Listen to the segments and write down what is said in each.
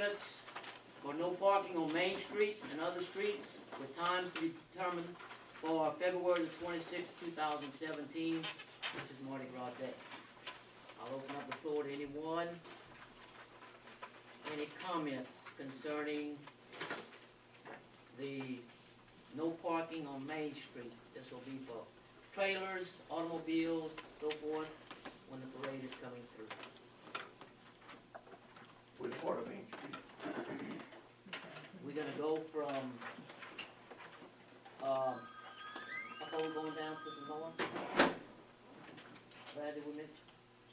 permits for no parking on Main Street and other streets with times to be determined for February the 26th, 2017, which is Mardi Gras Day. I'll open up the floor to anyone. Any comments concerning the no parking on Main Street? This will be for trailers, automobiles, so forth, when the parade is coming through. Which part of Main Street? We're gonna go from, how far we going down to the north? Bradley, we mentioned?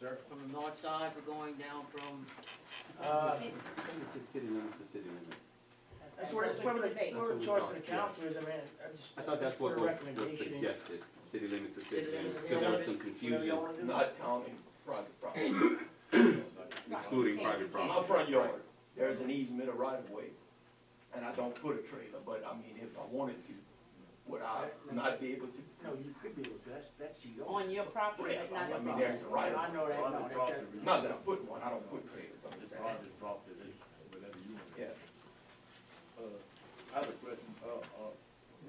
Sure. From the north side, we're going down from, I think it's city limits to city limit. That's where the choice of the council is. I mean, I thought that's what a was recommendation. suggested, city limits to city City limits, limits. because there was some confusion, Not counting private property. excluding private My property. front yard, there's an easement of right of way, and I don't put a trailer, but I mean, if I wanted to, would I not be able to? No, you could be able to. That's your. On your property, but not I your mean, property. there's a right I of way. know that, no, that's. Not that I put one, I don't put trailers, I'm just saying. Private property, whatever you want. Yeah. I have a question,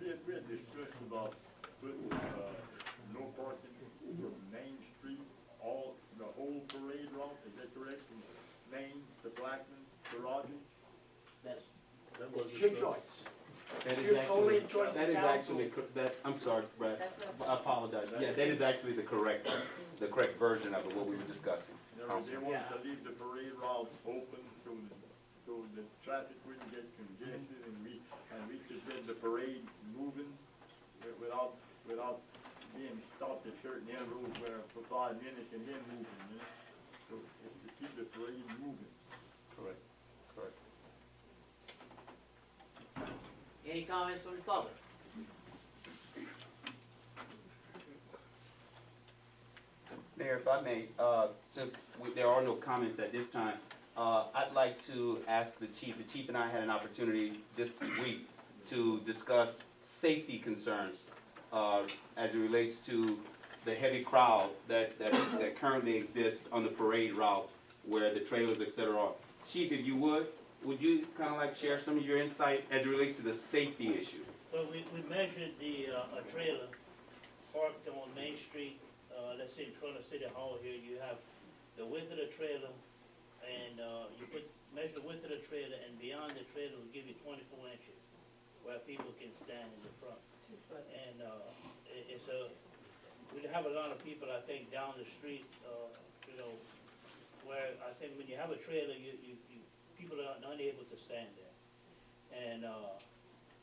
we had discussed about putting, no parking from Main Street, the whole parade route, is that correct? From Main to Blackman to Rogers? That's your choice. That is You're totally actually, in choice of that is council. actually, I'm sorry, Brad, That's what I apologize. Yeah, that is actually the correct version of it, what we were discussing. In other words, they wanted to leave the parade route open so the traffic wouldn't get congested and we could get the parade moving without being stopped at certain intervals where for 5 minutes and then moving, you know? So it's to keep the parade moving. Correct, correct. any comments from the public? Mayor, if I may, since there are no comments at this time, I'd like to ask the chief and I had an opportunity this week to discuss safety concerns as it relates to the heavy crowd that currently exists on the parade route where the trailers, et cetera, are. Chief, if you would you kind of like share some of your insight as it relates to the safety issue? Well, we measured the, a trailer parked on Main Street, let's say in front of City Hall here, you have the width of the trailer, and, measure the width of the trailer, and beyond the trailer will give you 24 inches, where people can stand in the front. And, we have a lot of people, I think, down the street, where I think when you have a trailer, people are unable to stand there. And,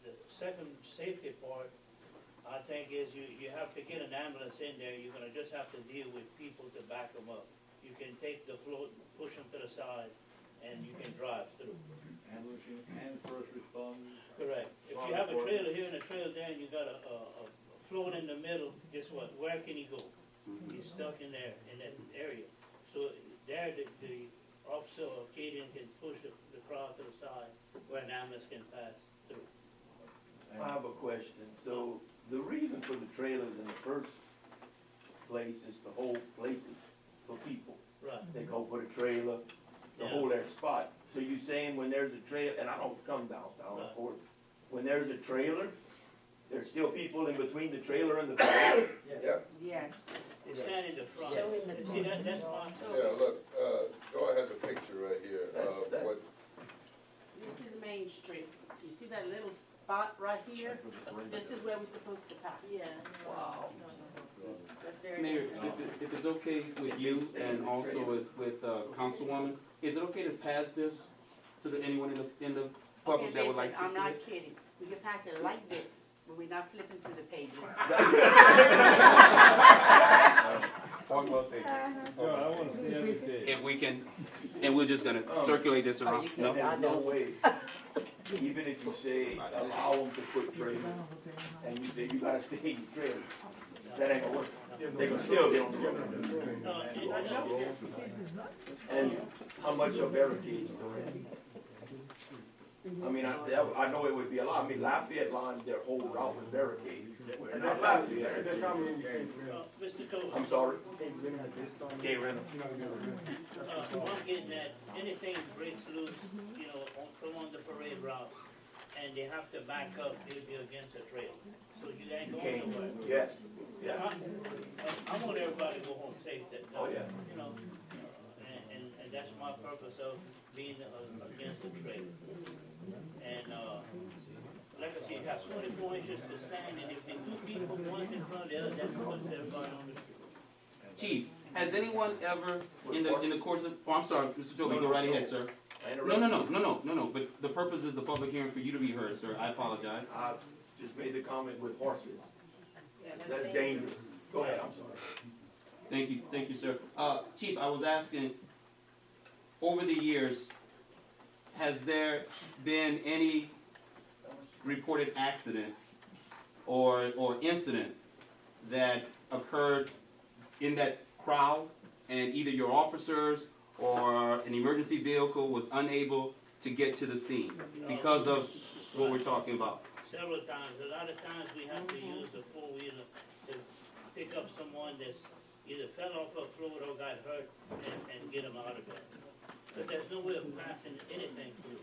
the second safety part, I think, is you have to get an ambulance in there. You're gonna just have to deal with people to back them up. You can take the float, push them to the side, and you can drive through. Ambulance and first responders. Correct. If you have a trailer here and a trailer there, and you got a float in the middle, guess what? Where can he go? He's stuck in there, in that area. So there, the officer or Acadian can push the crowd to the side where an ambulance can pass through. I have a question. So the reason for the trailers in the first place is to hold places for people. Right. They go for the trailer to hold their spot. So you saying when there's a trailer, and I don't come downtown, of course, when there's a trailer, there's still people in between the trailer and the parade? Yeah. Yes. They stand in the front. Show him the See, that's why. Yeah, look, Joy has a picture right here of what, This is Main Street. You see that little spot right here? This is where we're supposed to pass. Yeah. Wow. That's very Mayor, dangerous. if it's okay with you and also with Councilwoman, is it okay to pass this to anyone in the public Okay, that would listen, like to see I'm not it? kidding. We can pass it like this, but we're not flipping through the pages. Point well taken. I wanna see everything. If we can, and we're just gonna circulate this around, no? And there's no way, even if you say allow them to put trailers, and you say you gotta stay in your trailer, that ain't gonna work. They gonna still be on the road. And how much are barricades doing? I mean, I know it would be a lot. I mean, Lafayette lines their whole route with barricades. Not Lafayette. Mr. Cole, I'm sorry. Can't rent them. what I'm getting at, anything breaks loose, and they have to back up maybe against a trailer, so you ain't You going can't, nowhere. yes, yes. I want everybody to go home safe that, Oh, yeah. you know, and that's my purpose of being against the trailer. And, like I said, you have 24 inches to stand, and if the two people, one in front of the other, that's what puts everybody on the street. Chief, has anyone ever, in the course of, oh, I'm sorry, Mr. Joby, go right ahead, sir. I No, interrupted. but the purpose is the public hearing for you to be heard, sir, I apologize. I just made the comment with horses. Yeah, That's dangerous. Go ahead, I'm sorry. Thank you, sir. Chief, I was asking, over the years, has there been any reported accident or incident that occurred in that crowd and either your officers or an emergency vehicle was unable to get to the scene because of what we're talking about? Several times, a lot of times we have to use the four-wheeler to pick up someone that's either fell off a float or got hurt and get them out of it. But there's no way of passing anything through.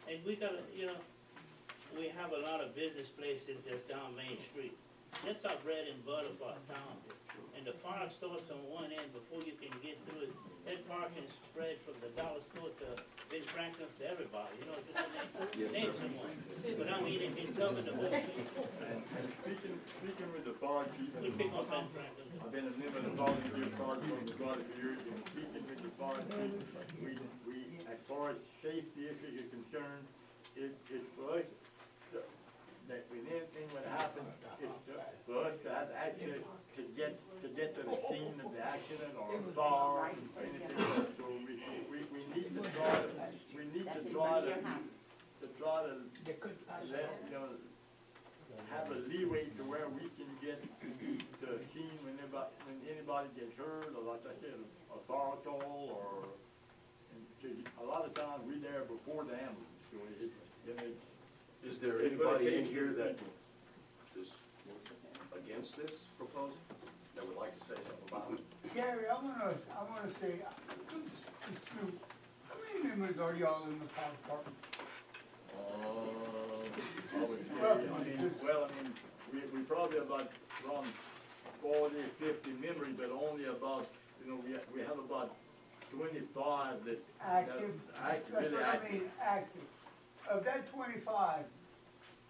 And we gotta, you know, we have a lot of business places that's down Main Street. That's our bread and butter for our town. And the fire starts on one end before you can get through it. That fire can spread from the dollar store to Ben Franklin's to everybody, you know, just to name someone. But I mean, it can cover the whole street. And speaking with the fire chief, We pick up Ben Franklin. I've been a member of the volunteer fire department for quite a few years, and speaking with the fire chief, we, as far as safety issues are concerned, it's for us, that when anything would happen, it's for us to have access to get to the scene of the accident or a fire or anything else. So we need to try to, let, you know, have a leeway to where we can get to the scene when anybody gets hurt, or like I said, a fire call, or, and a lot of times we there before the ambulance, so Is there anybody in here that is against this proposal, that would like to say something about it? Gary, I wanna say, Snoop, how many members are y'all in the fire department? I would say, we probably about around 40, 50 members, but only about, you know, we have about 25 that's Active, that's that's really what I active. mean, active. Of that 25,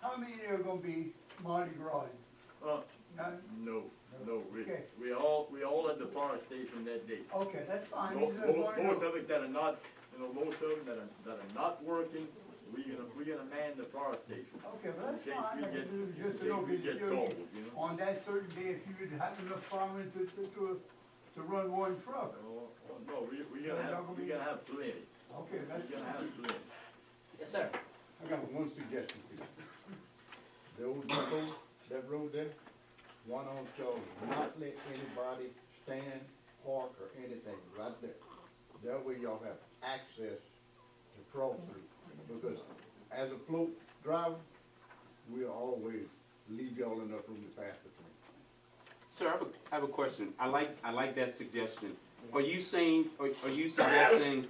how many are gonna be Mardi Gras? None? No, Okay. we all at the fire station that day. Okay, that's fine. Most These are going of to- it that are not, you know, most of them that are not working, we're gonna man the fire station. Okay, well, that's In case fine. we Like I get- said, it was in just case an we open get deal. called, you know? On that certain day, if you would have enough firemen to run one truck. No, we're gonna have plenty. Okay, that's We're gonna fine. have plenty. Yes, sir. I got one suggestion for you. The old depot, that road there, one on Charles, not let anybody stand, park, or anything right there. That way y'all have access to cross through. Because as a float driver, we'll always leave y'all enough room to pass between. Sir, I have a question. I like that suggestion. Are you suggesting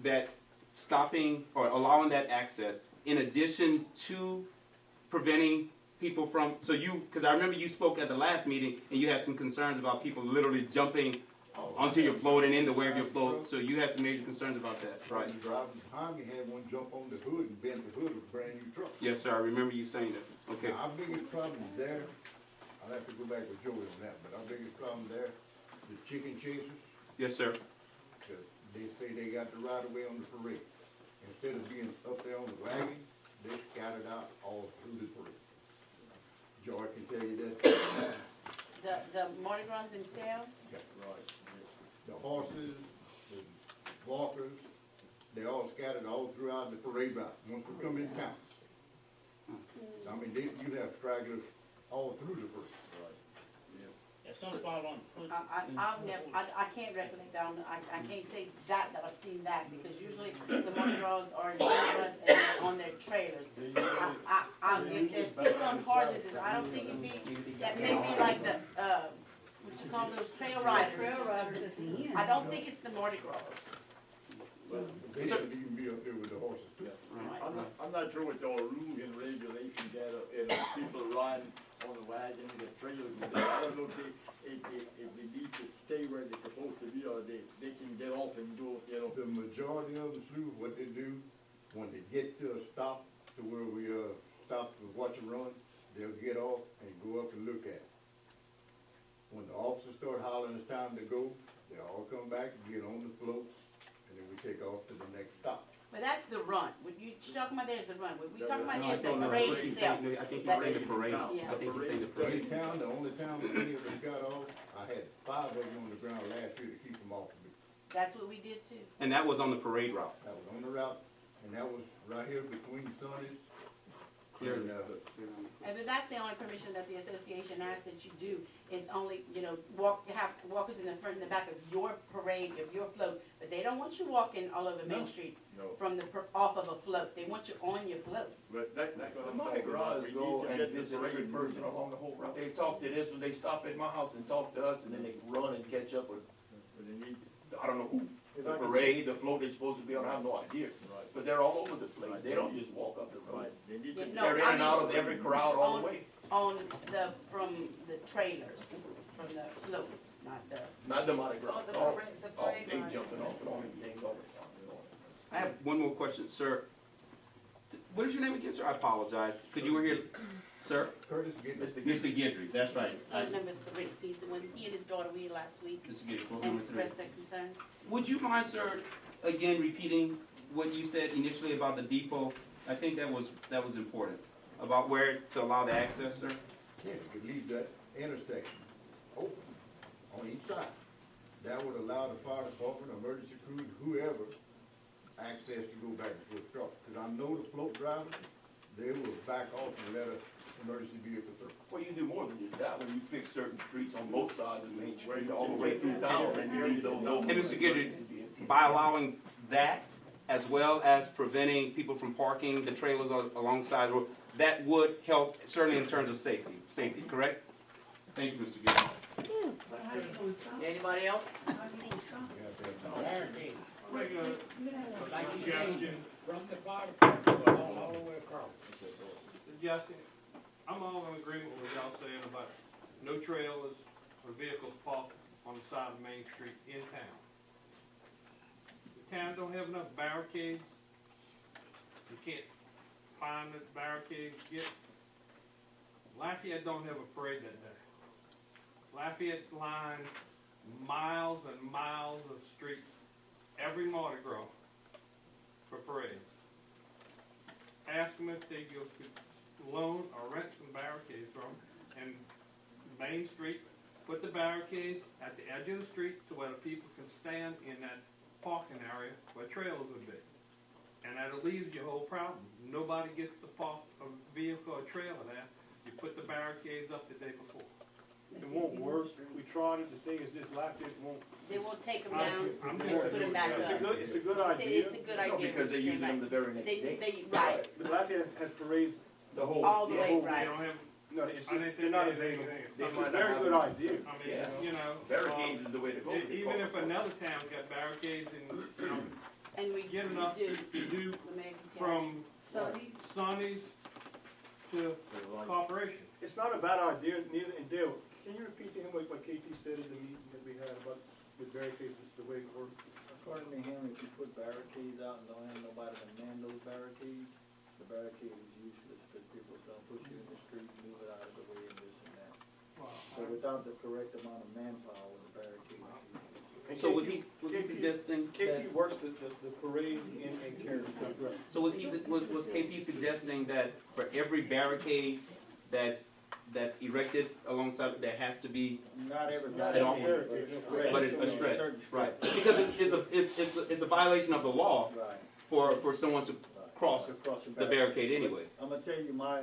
that stopping or allowing that access in addition to preventing people from, because I remember you spoke at the last meeting and you had some concerns about people literally jumping onto your float and into wherever your float, so you had some major concerns about that, right? The driver behind me had one jump on the hood and bent the hood of a brand new truck. Yes, sir, I remember you saying that. Okay. Now, our biggest problem there, I'll have to go back with Joey on that, but our biggest problem there, the chicken chasers, Yes, sir. 'cause they say they got the right of way on the parade. Instead of being up there on the wagon, they scattered out all through the parade. Joy can tell you that. The Mardi Gras themselves, The horses, the walkers, they all scattered all throughout the parade route, once we come in town. I mean, you have stragglers all through the parade. There's some fall on foot. I've never, I can't recollect that, I can't say that I've seen that, because usually the Mardi Gras are drivers and they're on their trailers. If there's people on horses, I don't think it'd be, that may be like the, what you call those trail riders. I don't think it's the Mardi Gras. They should even be up there with the horses too. I'm not not sure what all rules and regulations that, people run on the wagon, the trailers, I don't know if they need to stay where they're supposed to be, or they can get off and go, you know. The majority of the slew, what they do, when they get to a stop to where we, stop to watch them run, they'll get off and go up and look at it. When the officers start hollering it's time to go, they all come back, get on the floats, and then we take off to the next stop. But that's the run. What you talking about there is the run. What we talking about No, here is the no, parade he's itself. saying- I think he's saying the parade. Yeah. I think he's saying the But parade. in town, the only town that any of us got off, I had 5 of them on the ground last year to keep them off of me. That's what we did too. And that was on the parade route. That was on the route, and that was right here between Sonny's. Clearly. And then that's the only permission that the association asks that you do, is only, have walkers in the front and the back of your parade, of your float. But they don't want you walking all over Main Street No, from off of a float. They want you on your float. but that's what The I'm Mardi talking Gras about. We go need to and get the visit every parade person moving. along the whole route. They talk to this one, they stop at my house and talk to us, and then they run and catch up with, But they need, I don't know who. The parade, the float they're supposed to be on, I have no idea. right, But they're all over the place. They don't just walk up the road. right, they need to. Yeah, no, They're in I and out mean- of every crowd all the way. On from the trailers, from the floats, not the. Not the Mardi Gras. Oh, the Oh, parade- the oh, parade they line. jumping off and on and things all the time. I have one more question, sir. What is your name again, sir? I apologize. Could you were here, sir? Curtis, get this. Mr. Gidry, that's right. He's number 3. He's the one, he and his daughter were here last week Mr. Gidry, vote and number 3. expressed their concerns. Would you mind, sir, again repeating what you said initially about the depot? I think that was important, about where to allow the access, sir? Yeah, you could leave that intersection open on each side. That would allow the fire department, emergency crews, whoever, access to go back and forth truck. Because I know the float drivers, they will back off and let an emergency vehicle through. Well, you do more than just that. When you fix certain streets on both sides of Main Street, all the way through town, and you leave those open. And Mr. Gidry, by allowing that, as well as preventing people from parking the trailers alongside the road, that would help certainly in terms of safety, correct? Thank you, Mr. Gidry. Anybody else? You have to have Suggestion from the fire department all the way across. Suggestion, I'm all in agreement with y'all saying about no trailers or vehicles parked on the side of Main Street in town. The town don't have enough barricades. You can't find the barricades yet. Lafayette don't have a parade that day. Lafayette lines miles and miles of streets every Mardi Gras for parades. Ask them if they could loan or rent some barricades from them, and Main Street, put the barricades at the edge of the street to where the people can stand in that parking area where trailers would be. And that alleviates your whole problem. Nobody gets to park a vehicle or trailer there. You put the barricades up the day before. It won't work. We tried it. The thing is, this Lafayette won't. They won't take them I'm down, just- just put them back It's a up. good, it's a good It's idea. a good No, idea. because they use them the very next day. Right, But Lafayette has parades. The whole. all the yeah, way, whole- They right. don't have, No, it's I just, didn't they're think not they- available. they- It's a might not very have good them. idea. I mean, Yeah. you know. Barricades is the way to go. Even if another town got barricades and, you know, And we get enough do, to do the mayor can tell. from Sonny's, Sonny's to Corporation. It's not a bad idea, neither, and Dale, can you repeat to him what KP said in the meeting that we had about the barricades, the way it works? According to him, if you put barricades out and don't have nobody to man those barricades, the barricade is useless, because people's gonna push you in the street, move it out of the way, and this and that. So without the correct amount of manpower, the barricade is useless. And So was he KP suggesting that, KP works the parade in Karen, correct? so was KP suggesting that for every barricade that's erected alongside, there has to be, Not every At all. barricade, but a stretch, right? Because it's a violation of the law Right. for someone to cross Across the barricade anyway. I'm gonna tell you my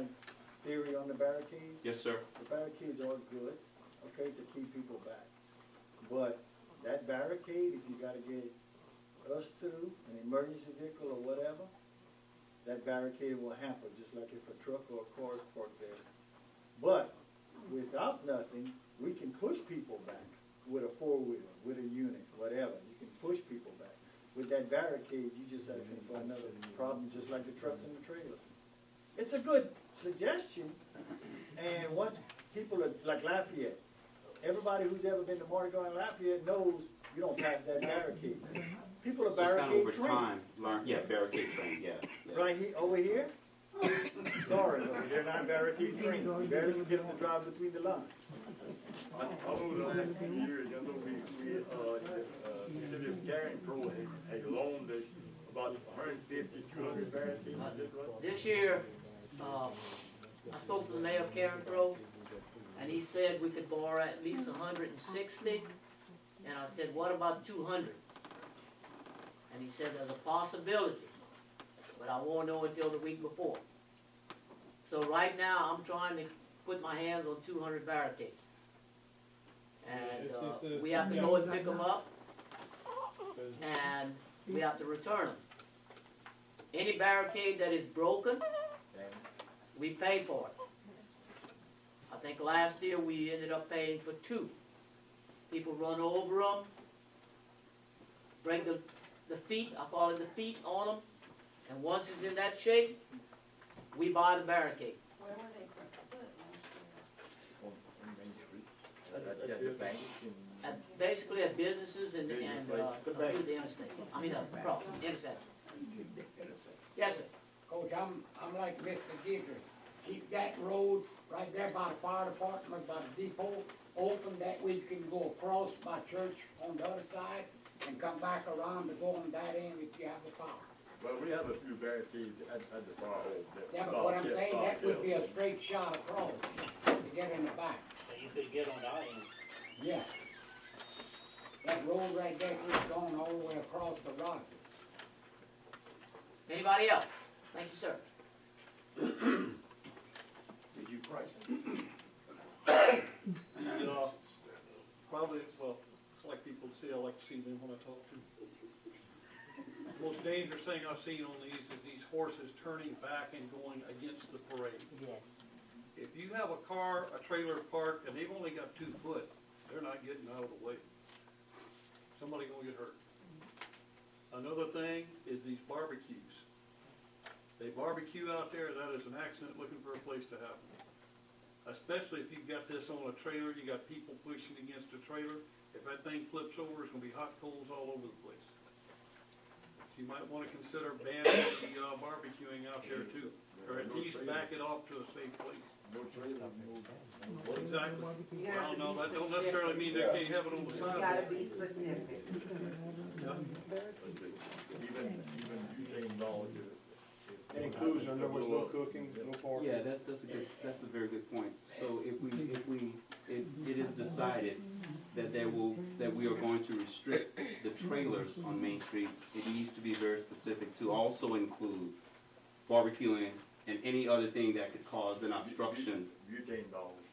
theory on the barricades. Yes, sir. The barricades are good, okay, to keep people back. But that barricade, if you gotta get us through, an emergency vehicle or whatever, that barricade will hamper, just like if a truck or a car is parked there. But without nothing, we can push people back with a four-wheeler, with a unit, whatever. You can push people back. with that barricade, you just asking for another problem, just like the trucks and the trailers. It's a good suggestion, and once people are, like Lafayette, everybody who's ever been to Mardi Gras in Lafayette knows you don't pass that barricade. People are So it's kind of barricade over trained. time, barricade trained, yeah. Right here, over here? Sorry, but they're not barricade trained. You barely can get them to drive between the lines. Over the last few years, I know the city of Karen Pro has loaned us about 150, 200 barricades, is that right? This year, I spoke to the mayor of Karen Pro, and he said we could borrow at least 160, and I said, what about 200? And he said, there's a possibility, but I won't know until the week before. So right now, I'm trying to put my hands on 200 barricades. And we have to go and pick them up, and we have to return them. Any barricade that is broken, we pay for it. I think last year we ended up paying for 2. People run over them, break the feet, I call it the feet on them, and once it's in that shape, we buy the barricade. Where were they At the bank Basically at businesses and through the interstate. I mean, across, interstate. Yes, sir. Coach, I'm like Mr. Gidry. Keep that road right there by the fire department, by the depot, open, that way you can go across by church on the other side and come back around to go on that end if you have the power. Well, we have a few barricades at the far end. Yeah, but what I'm saying, that would be a straight shot across to get in the back. So you could get on the end. Yeah. That road right there is going all the way across the Rockies. Anybody else? Thank you, sir. Did you price it? Probably, well, it's like people say, I like to see them when I talk to them. The most dangerous thing I've seen on these is these horses turning back and going against the parade. Yes. If you have a car, a trailer parked, and they've only got 2 foot, they're not getting out of the way. Somebody gonna get hurt. Another thing is these barbecues. They barbecue out there, that is an accident looking for a place to happen. Especially if you've got this on a trailer, you got people pushing against the trailer. If that thing flips over, it's gonna be hot coals all over the place. So you might wanna consider banning the barbecuing out there too, or at least back it off to a safe place. No trailer, no. Exactly. Well, no, that don't necessarily mean they can't have it on the You gotta sidewalk. be specific. Even butane knowledge. It includes, in other words, no cooking, no parking. Yeah, that's a very good point. So if it is decided that we are going to restrict the trailers on Main Street, it needs to be very specific to also include barbecuing and any other thing that could cause an obstruction. Butane knowledge.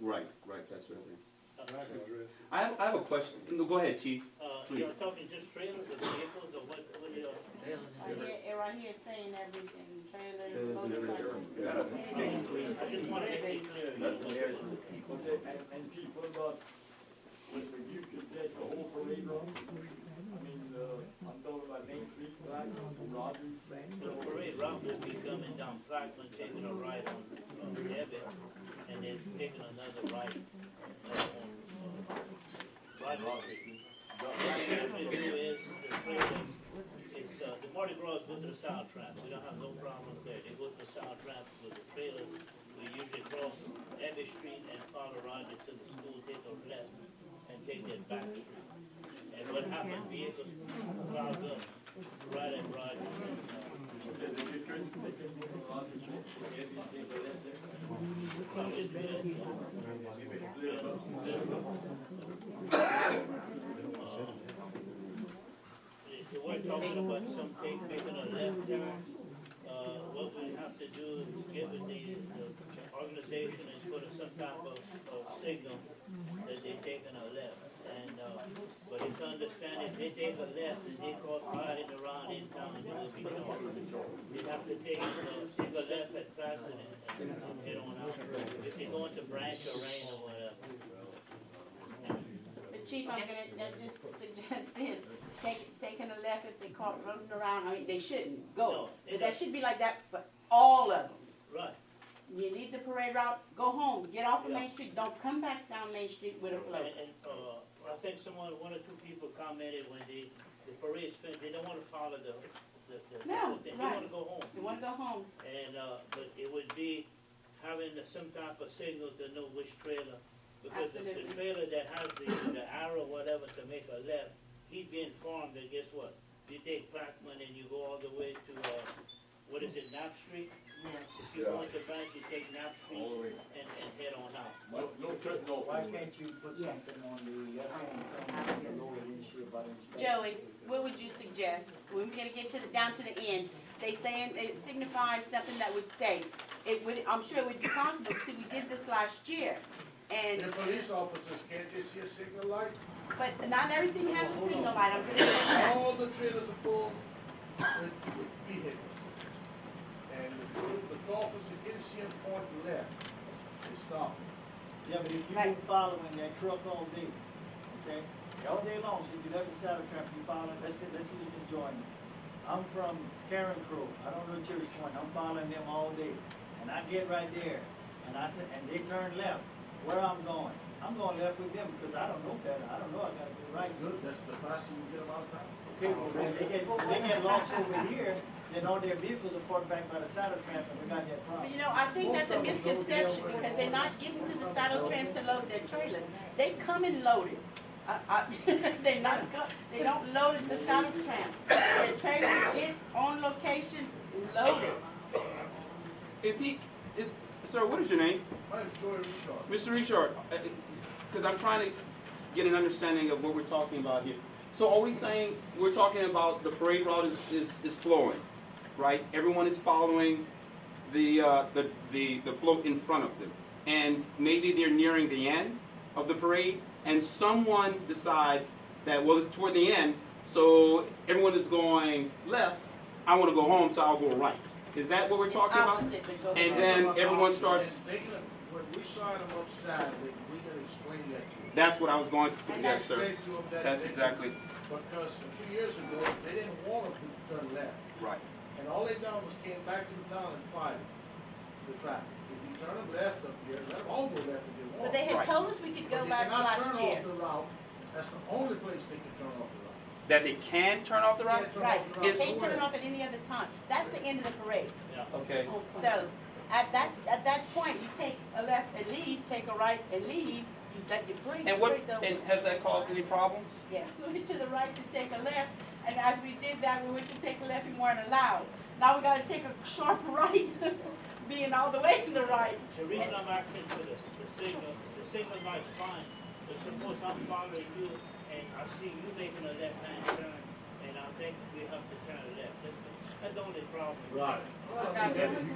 Right, that's right. I have a question. No, go ahead, Chief. Please. You're talking just trailers or vehicles or what you know? Right here it's saying everything, trailers, Trailers and motorcycles. I just wanted to be clear. And Chief, what about, if you could get the whole parade route? I mean, I'm talking about Main Street, Black, Rogers. The parade route will be coming down Franklin, taking a right on Devitt, and then taking another right on Rogers Street. What we do is, the trailers, it's, the Mardi Gras go to the sound traps, we don't have no problem there, they go to the sound traps with the trailers. We usually cross Abbey Street and follow Rogers to the school, take a left, and take that back street. And what happens, vehicles cloud up right at Rogers and, probably we're talking about some making a left turn. What we have to do is give it the organization and put some type of signal that they're taking a left. And, but it's understand if they take a left and they caught riding around in town, they will be charged. They have to take a left at Franklin and head on out. If they go into Branch or Rain or whatever. But Chief, I'm gonna just suggest this. taking a left if they caught running around, I mean, they shouldn't go. No, But that should be like that for all of them. Right. You leave the parade route, go home, get off of Yeah. Main Street, don't come back down Main Street with a float. And, I think one or two people commented when the parade's finished, they don't wanna follow the No, they right. wanna go home. You wanna go home? And, but it would be having some type of signal to know which trailer, because the Absolutely. trailer that has the arrow, whatever, to make a left, he'd be informed that guess what? You take Blackman and you go all the way to, what is it, Knapp Street? If you go into Branch, you take Knapp Street and head on out. Why can't you put something on the, issue about inspection? Joey, what would you suggest? We're gonna get down to the end. They saying it signifies something that would say, I'm sure it would be possible. See, we did this last year. And, The police officers, can't they see a signal light? but not everything has a signal light. I'm gonna say that. All the trailers are full with vehicles. And the officer didn't see them point left, they stopped. Yeah, but if you've Right. been following that truck all day, okay, all day long, since you left the saddle trap, you following, let's use Miss Jordan. I'm from Karen Crow, I don't know Church Point, I'm following them all day. And I get right there, and they turn left, where I'm going left with them, because I don't know better, I don't know, I gotta go right. That's good, that's the faster you get them out of town. Okay, well, then they get lost over here, then all their vehicles are parked back by the saddle trap, and we got that But problem. you know, I think that's a misconception because they're not getting to the saddle tram to load their trailers. They come and load it. They don't load it the saddle tram. The trailers get on location, loaded. Sir, what is your name? My name's Joey Richard. Mr. Richard, because I'm trying to get an understanding of what we're talking about here. So are we saying we're talking about the parade route is flowing, right? Everyone is following the float in front of them. And maybe they're nearing the end of the parade, and someone decides that, well, it's toward the end, so everyone is going left, I want to go home, so I'll go right. Is that what we're talking about? Opposite, but go And ahead. then everyone starts... When we sign them up Saturday, we can explain that to them. That's what I was going to suggest, sir. Explain to them that That's they- exactly Because a few years ago, they didn't want them to turn left. right. And all they done was came back to the town and fight the traffic. If you turn them left up here, let them all go left if they want. But they had told us we could go last But last they cannot year. turn off the route. That's the only place they can turn off the route. That they can turn off the route? Can't turn Right, off the you route can't turn it nowhere. off at any other time. That's the end of the parade. Okay. So, at that point, you take a left and leave, take a right and leave, you let your parade, And what? parade's over. And has that caused any problems? Yes, we went to the right to take a left, and as we did that, we went to take a left and weren't allowed. Now we gotta take a sharp right, being all the way to the right. The reason I'm asking for the signal light's fine, but suppose I'm following you and I see you making a left-hand turn, and I think we have to turn left. That's the only problem. Right.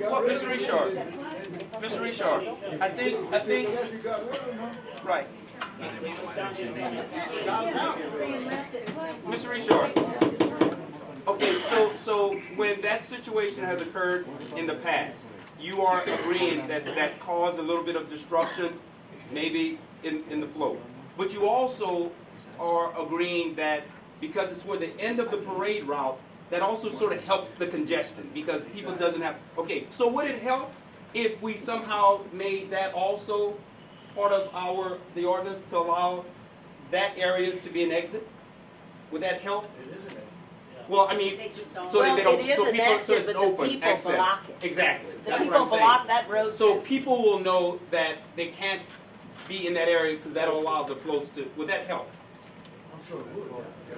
Well, Mr. Richard, I think, right. Mr. Richard, okay, so when that situation has occurred in the past, you are agreeing that caused a little bit of disruption, maybe in the flow. But you also are agreeing that because it's toward the end of the parade route, that also sort of helps the congestion because people doesn't have, okay, so would it help if we somehow made that also part of the ordinance to allow that area to be an exit? Would that help? It is an exit. Well, I mean, They just don't. so Well, they don't, it is so an people, so exit, it's but the open people access. block it. Exactly, The that's what people I'm saying. block that road So too. people will know that they can't be in that area because that'll allow the floats to, would that help? I'm sure it would, yeah.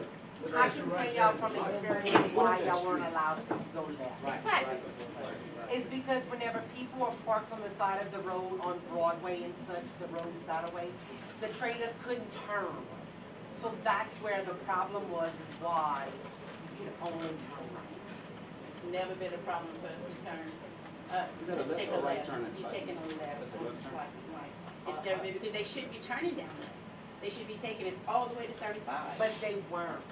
I can tell y'all from experience why y'all weren't allowed to go left. Exactly. It's because whenever people are parked on the side of the road on Broadway and such, the roads that way, the trailers couldn't turn. So that's where the problem was, is why you could only turn right. It's never been a problem for us to turn, Is that a left take or a right left. turn? You're taking a left. That's a left turn. Right. It's never been, because they should be turning down there. They should be taking it all the way to 35. But they weren't.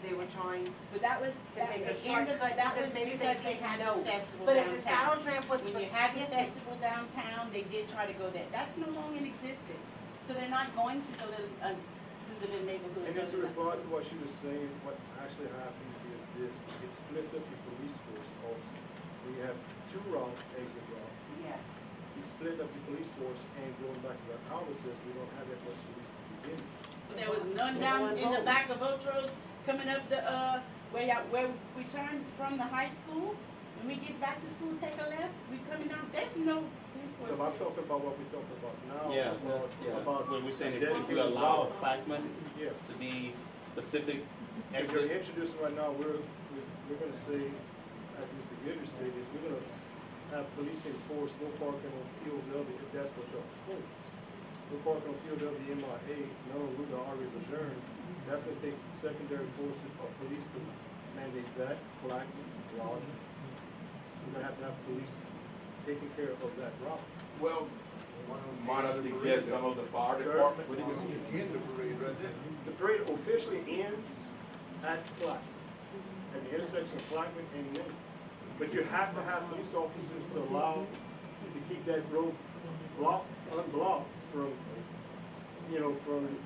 They were trying But that was, to that, take the a end of, shortcut that was because maybe because they they had didn't a know. festival But if the downtown. saddle tramp was When you had the specific, festival downtown, they did try to go there. That's no longer in existence. So they're not going to the in the neighborhood. And then to reply to what she was saying, what actually happened is this, it splits up the police force also. We have two exit routes. Yes. We split up the police force, and going back to what Albert says, we don't have that much police to begin with. There was none down in the back of Otros coming up the, where we turned from the high school. When we get back to school, take a left, we coming down, there's no police force. No, I'm talking about what we're talking about now. Yeah, About when we're saying if dedicated you allow route. Blackman Yeah. to be specific If you're exit, introducing right now, we're gonna say, as Mr. Gitter stated, we're gonna have police enforce no parking on POW, if that's what y'all propose. No parking on POW MIA, no route to already adjourned. That's gonna take secondary forces of police to mandate that, Blackman, Raleigh. We're gonna have police taking care of that route. Well, might I suggest some of the fire Sir? department? What do you see? In the parade right there. The parade officially ends at Blackman, at the intersection of Blackman and Lynn. But you have to have police officers to allow, to keep that road blocked, unblocked from, from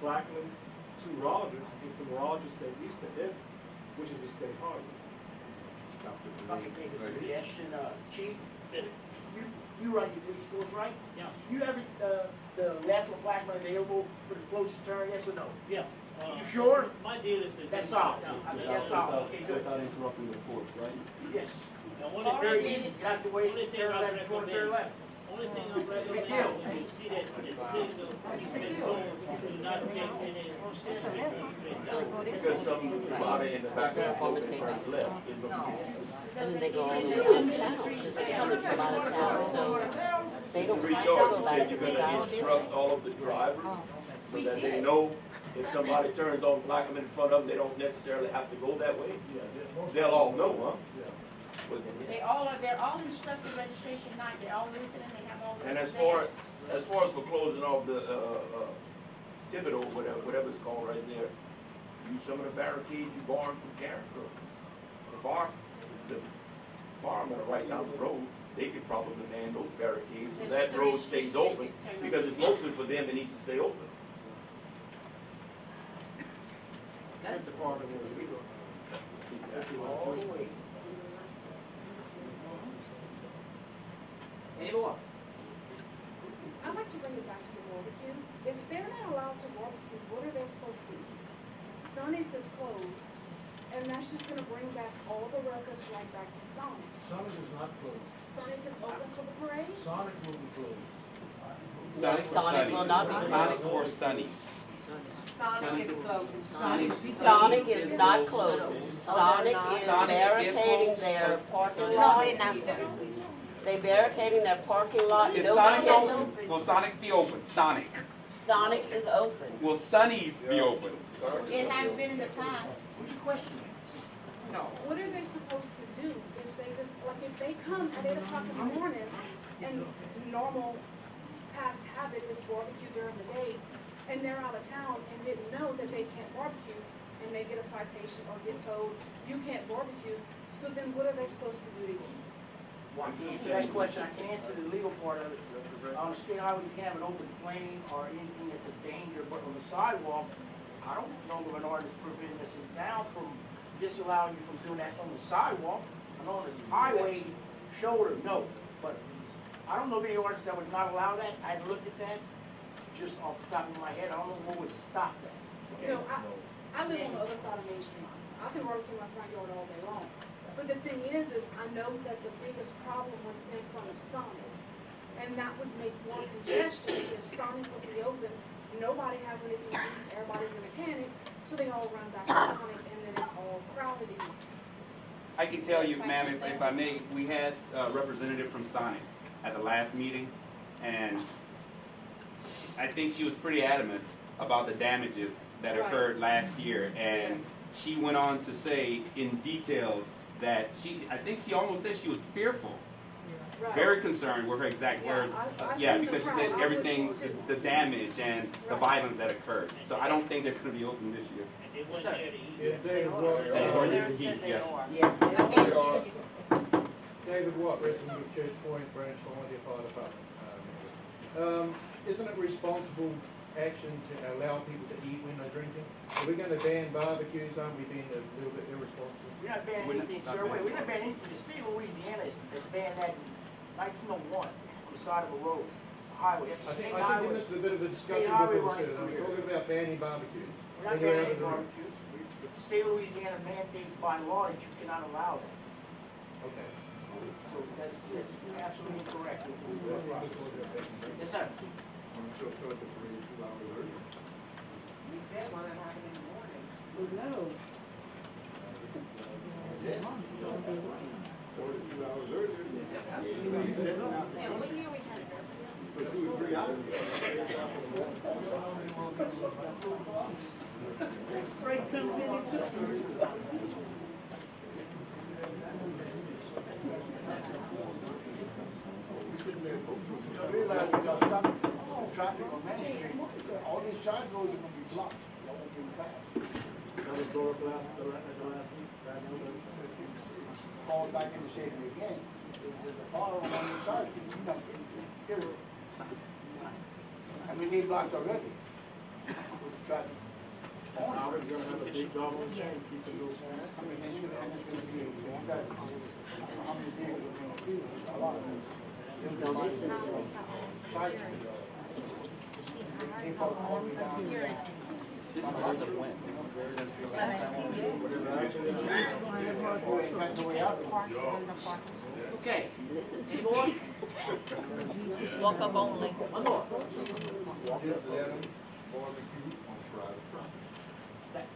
Blackman to Rogers, and from Rogers to east to Ed, which is a state highway. If I could make a suggestion, Chief, you run your police force, right? Yeah. You have the left of Blackman available for the closest turn, yes or no? Yeah. You sure? My deal is to. That's all. I think that's all. Okay, good. without interrupting the fourth, right? Yes. Now, It's very easy, you have to wait, Only thing turn I left, corner, turn left. Only thing I'm It's a big recommending, deal. you see that the signal, do not take any. Because somebody in the back of the road turns left. It's gonna be- And then they go all the way out of town, because they're coming from out of town, so they don't Pretty have sure to you go back said to you're the gonna south. instruct all of the drivers so that they know if somebody turns on Blackham in front of them, they don't necessarily have to go that way. They'll all know, huh? But- They're all instructed registration night, they all listen and they have all the. And as far as for closing off the, Thibodeau, whatever it's called right there, use some of the barricades you borrowed from Karen Cook. The farmer right down the road, they could probably man those barricades, so There's that road three stays streets open, they could turn because on. it's mostly for them, it needs to stay open. If the farther one we go. All the way. Any more? I'd like to bring it back to the barbecue. If they're not allowed to barbecue, what are they supposed to eat? Sonny's is closed, and that's just gonna bring back all the ruckus right back to Sonic. Sonic is not closed. Sonny's is open for the parade? Sonic will be closed. Sonic for Sonic will not be Sunnies. Sonic for Sunnies. Sonic is closing. Sonic is not closing. Sonic is Sonic is barricading closed. their parking No, lot. they're not. They barricading their parking lot. Is No Sonic vehicles. open? Will Sonic be open? Sonic. Sonic is open. Will Sunnies be open? It has been in the past. What's your question? No. What are they supposed to do if they just, like, if they come at 8 o'clock in the morning and normal past habit is barbecue during the day, and they're out of town and didn't know that they can't barbecue, and they get a citation or get told, you can't barbecue, so then what are they supposed to do to eat? Well, I can't answer that question, I can answer the legal part of it. On the state highway, you can have an open flame or anything that's a danger, but on the sidewalk, I don't know of an ordinance prohibiting us in town from disallowing you from doing that on the sidewalk. I know on the highway, shoulder, no, but I don't know of any ordinance that would not allow that, I haven't looked at that, just off the top of my head, I don't know what would stop that. You know, I live on the other side of Main Street. I can barbecue in my front yard all day long. But the thing is I know that the biggest problem was in front of Sonic. And that would make more congestion if Sonic would be open, nobody has anything to eat, everybody's in a panic, so they all run back to Sonic and then it's all crowded again. I can tell you, ma'am, if I may, we had a representative from Sonic at the last meeting, and I think she was pretty adamant about the damages that Right. occurred last year, and Yes. she went on to say in details that I think she almost said she was fearful, Right. very concerned were her exact Yeah, words. I Yeah, seen the because she crowd. said I would everything, too. the damage and the Right. violence that occurred. So I don't think they're gonna be open this year. And they went there to eat. David Watt, Or the heat, yeah. Yes. David Watt, resident of Church Point, Branch Volunteer Fire Department. Isn't it responsible action to allow people to eat when they're drinking? Are we gonna ban barbecues? Aren't we being a little bit irresponsible? We're not banning anything, sir, wait, we're not banning anything, the state of Louisiana has banned that in 1901, on the side of a road, a highway, that's I the think same highway. this is a bit of a State discussion highway before, running sir. through We're here. talking about banning barbecues. We're not When you're banning out any of the room. barbecues, the state of Louisiana mandates by law that you cannot allow that, Okay. so that's absolutely incorrect. Yes, sir. We said one that happened in the morning. No. And what year we had it? For 2 or 3 hours. Break comes in and cooks. You realize if y'all stop traffic on Main Street, all these side roads are gonna be blocked, y'all won't be back. That was brought up last week. Call back in the city again, there's a car on the side street, you not getting through, period. I mean, they blocked already with the traffic. That's how we're gonna have a big dog on the chain, keeping those. I mean, it's gonna be, you got, how many vehicles are gonna be, a lot of them. They park all the way down here. This is as of when? Since the last time? Okay, any more? Walk up only. One more.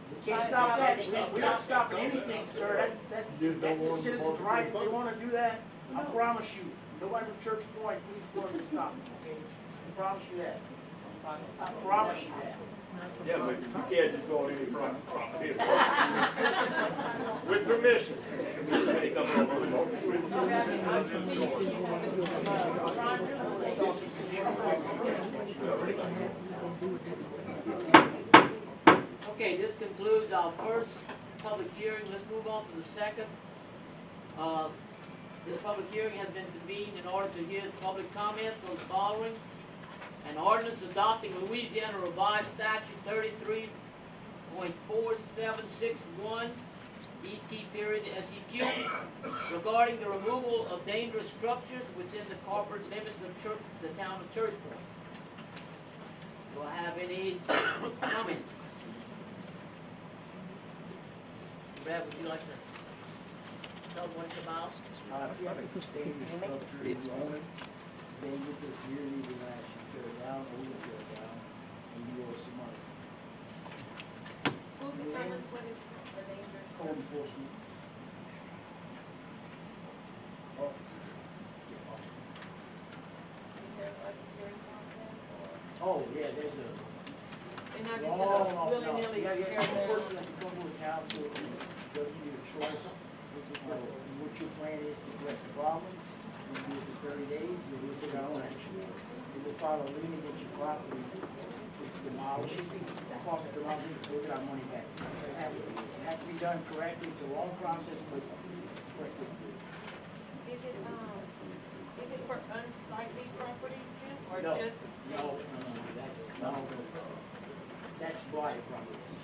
We can't stop that, we're not stopping anything, sir, that's the citizens' right, if they wanna do that, I promise you, nobody from Church Point, please go and stop them, okay? I promise you that, I promise you that. Yeah, but you can't just go on any property. With permission. They come Okay, this concludes our first public hearing. Let's move on to the second. This public hearing has been convened in order to hear public comments on the following. An ordinance adopting Louisiana Revised Statute 33.4761, ET period SEQ, regarding the removal of dangerous structures within the corporate limits of the town of Church Point. Do I have any comments? Brad, would you like to tell them what it's about? Dangerous structure, you own it, danger to the community, we ask you to tear it down, or we will tear it down, and you owe us some money. Who determines what is the danger? Code enforcement. Officer. Is there like a hearing process or? Oh, yeah, there's a And not just long, willy-nilly yeah, tear yeah, down? first you have to come to the council, they'll give you a choice, what your plan is to correct the problem. You do it for 30 days, or we'll take our own action. We will file a lien against your property, to demolish it, cost of demolition, we'll get our money back. It has to be done correctly, it's a long process, but it's correctly. Is it for unsightly property too, or No, just? that's blighted properties.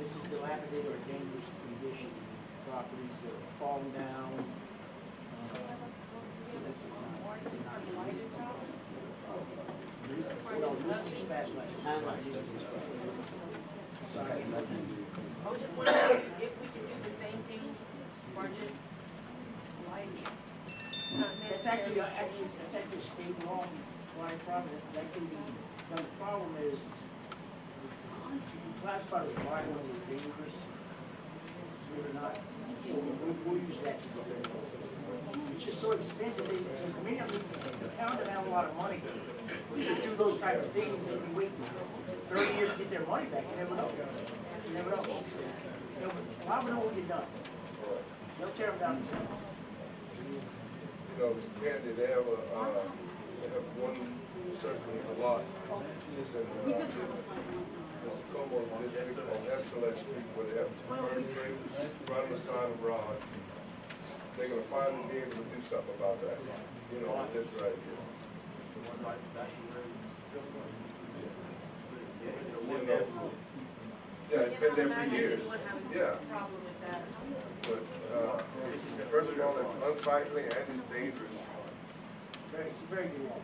This is dilapidated or dangerous condition properties that are falling down. So this is not. No, this is dispatched last. Sorry. I was just wondering if we could do the same thing for just like, not It's necessarily. actually a state law, blighted property, that can be, now the problem is, you classify as blighted as dangerous, or not, so we'll use that to go there. It's just so expensive, to me, I mean, the town doesn't have a lot of money to do those types of things, and we wait 30 years to get their money back, you never know. You never know. Why would know what you've done? They'll tear them down themselves. You know, Candy, they have one circular lot. It's in, Mr. Como's district on Escalade Street where they have two burn trailers right on the side of Gras. They're gonna finally be able to do something about that, you know, this right here. Yeah, it's been there for years. Yeah. Problem with that. But, first of all, it's unsightly and it's dangerous. It's very good wall.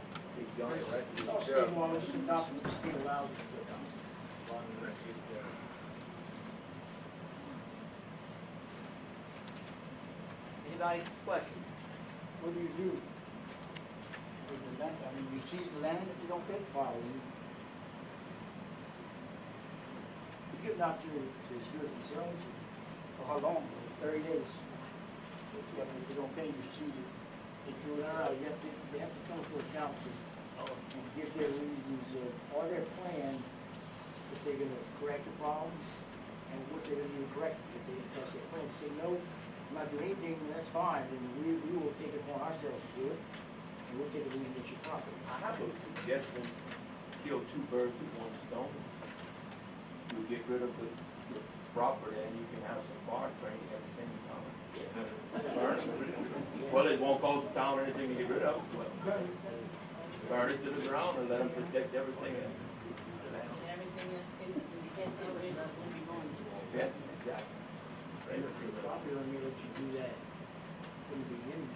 It's all steel wall, it's just on top of the steel houses. Anybody question? What do you do? With the land, I mean, you seize the land if you don't pay for it. You give it out to do it themselves, for how long? 30 days. If you don't pay, you seize it. If you're not, they have to come to a council and give their reasons or their plan if they're gonna correct the problems and what they're gonna do to correct it. If they test their plan, say, no, I'm not doing anything, then that's fine, then we will take it upon ourselves to do it, and we'll take it against your property. I have a suggestion, kill two birds with one stone. You get rid of the property and you can have some fire training at the same time. Burn it. Well, it won't cost the town anything to get rid of it, but burn it to the ground and let them protect everything. Everything is, you can't say what it is, when you're going to. Yeah, exactly. Probably let me let you do that from the beginning.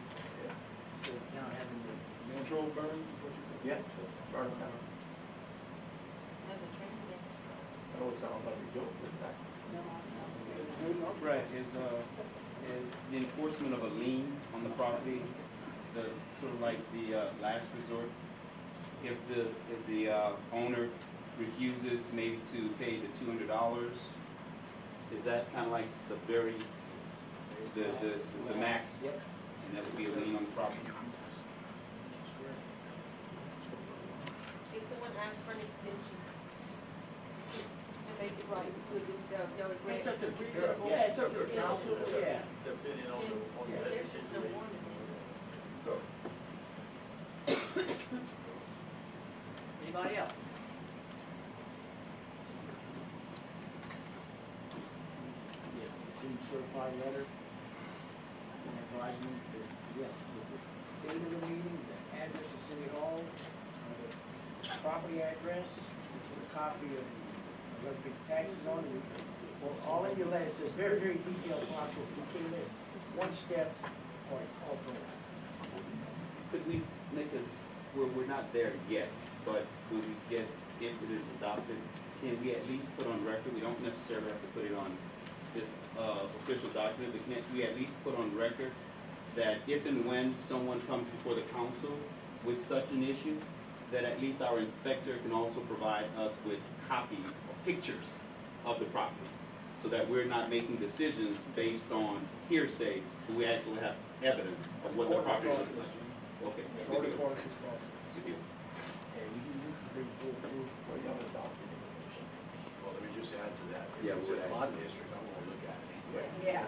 So the town having the control burns. Yeah, burn it down. As a training day. I know it sounds like a joke, but it's actually. Right, is the enforcement of a lien on the property, the, sort of like the, last resort? If the owner refuses maybe to pay the $200, is that kind of like the very, the max? Yep. And that would be a lien on the property? If someone asks for an extension to make it right with themselves, they'll agree. It's up to, yeah, it's up to the council, yeah. Depending on Yeah, there's just no one. Anybody else? Yeah, it's in certified letter. And advisement, the date of the meeting, the address of City Hall, the property address, a copy of what the taxes on it. All in your letter, it's a very, very detailed process. You can list one step or it's all broken. Could we make us, we're not there yet, but when we get, if it is adopted, can we at least put on record, we don't necessarily have to put it on this official document, but can we at least put on record that if and when someone comes before the council with such an issue, that at least our inspector can also provide us with copies or pictures of the property, so that we're not making decisions based on hearsay, but we actually have evidence of what the property looks like. Okay. Good deal. Good deal. Well, let me just add to that. Yeah, If it's we'll in add. my district, I'm gonna look at it. Yeah.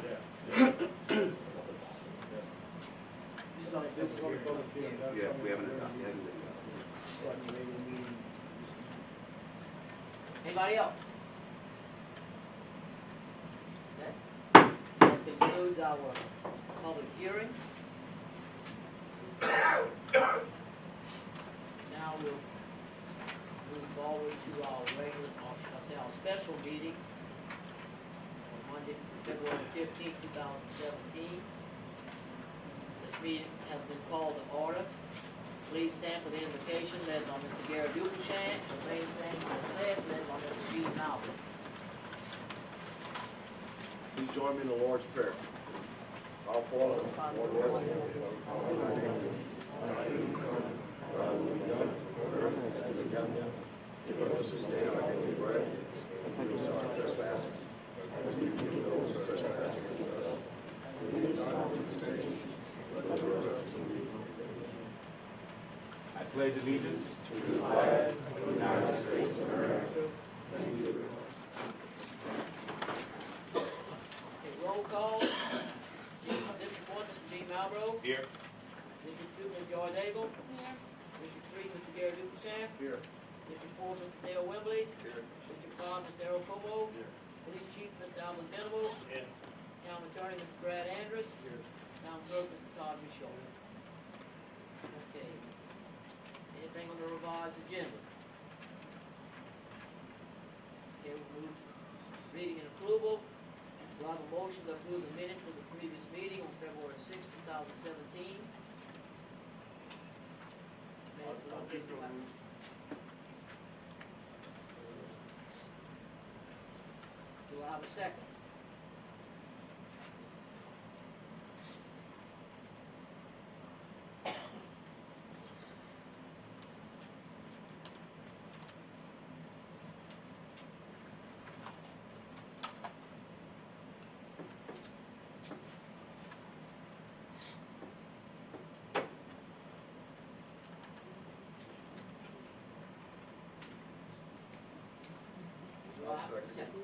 This is on, this is on the public hearing. Yeah, we haven't adopted, it hasn't been adopted. Starting the regular meeting. Anybody else? Okay. That concludes our public hearing. Now we'll move forward to our regular, our special meeting on Monday, February 15th, 2017. This meeting has been called to order. Please stand for the invocation led by Mr. Gary Dubenshan, and remain standing for the pledge led by Mr. Gene Malvin. Please join me in the Lord's Prayer. Our Father, Lord, give us this day our daily bread, and forgive us our trespasses, as we forgive those who trespass against us. Lead us not into temptation, but deliver us from evil. I pledge allegiance To the flag of the United States of America, and to the Okay, roll call. District 1, Mr. Gene Malbro. Here. District 2, Ms. Joy Daigle. District 3, Mr. Gary Dubenshan. Here. District 4, Mr. Dale Wembley. Here. District 5, Mr. Errol Como. Police Chief, Mr. Alvin Venable. Yeah. Town Attorney, Mr. Brad Andrus. Town Clerk, Mr. Todd Michaud. Okay. Anything on the revised agenda? reading and approval. Do I have a motion to approve the minutes of the previous meeting on February 6, 2017? Minutes of the Do I have a second? Do I have a second?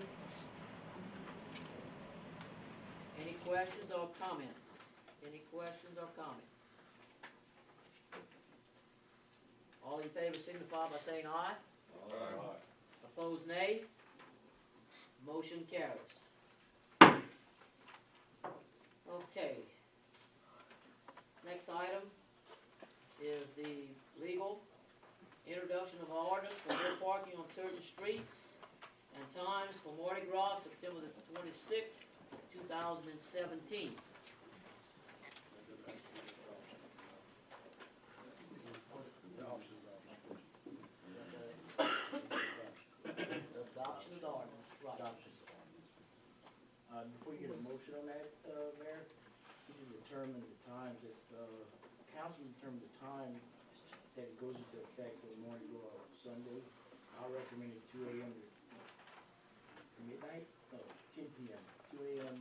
Any questions or comments? Any questions or comments? All in favor signify by saying aye. Aye. Opposed, nay. Motion carries. Okay. Next item is the legal introduction of orders for no parking on certain streets and times for Mardi Gras, September the 26th, 2017. Adoption of the ordinance, right. Before you get a motion on that, Mayor, you can determine the times that, council determine the time that it goes into effect for the Mardi Gras Sunday. I recommend it 2 a.m. to midnight, no, 10 p.m., 2 a.m.,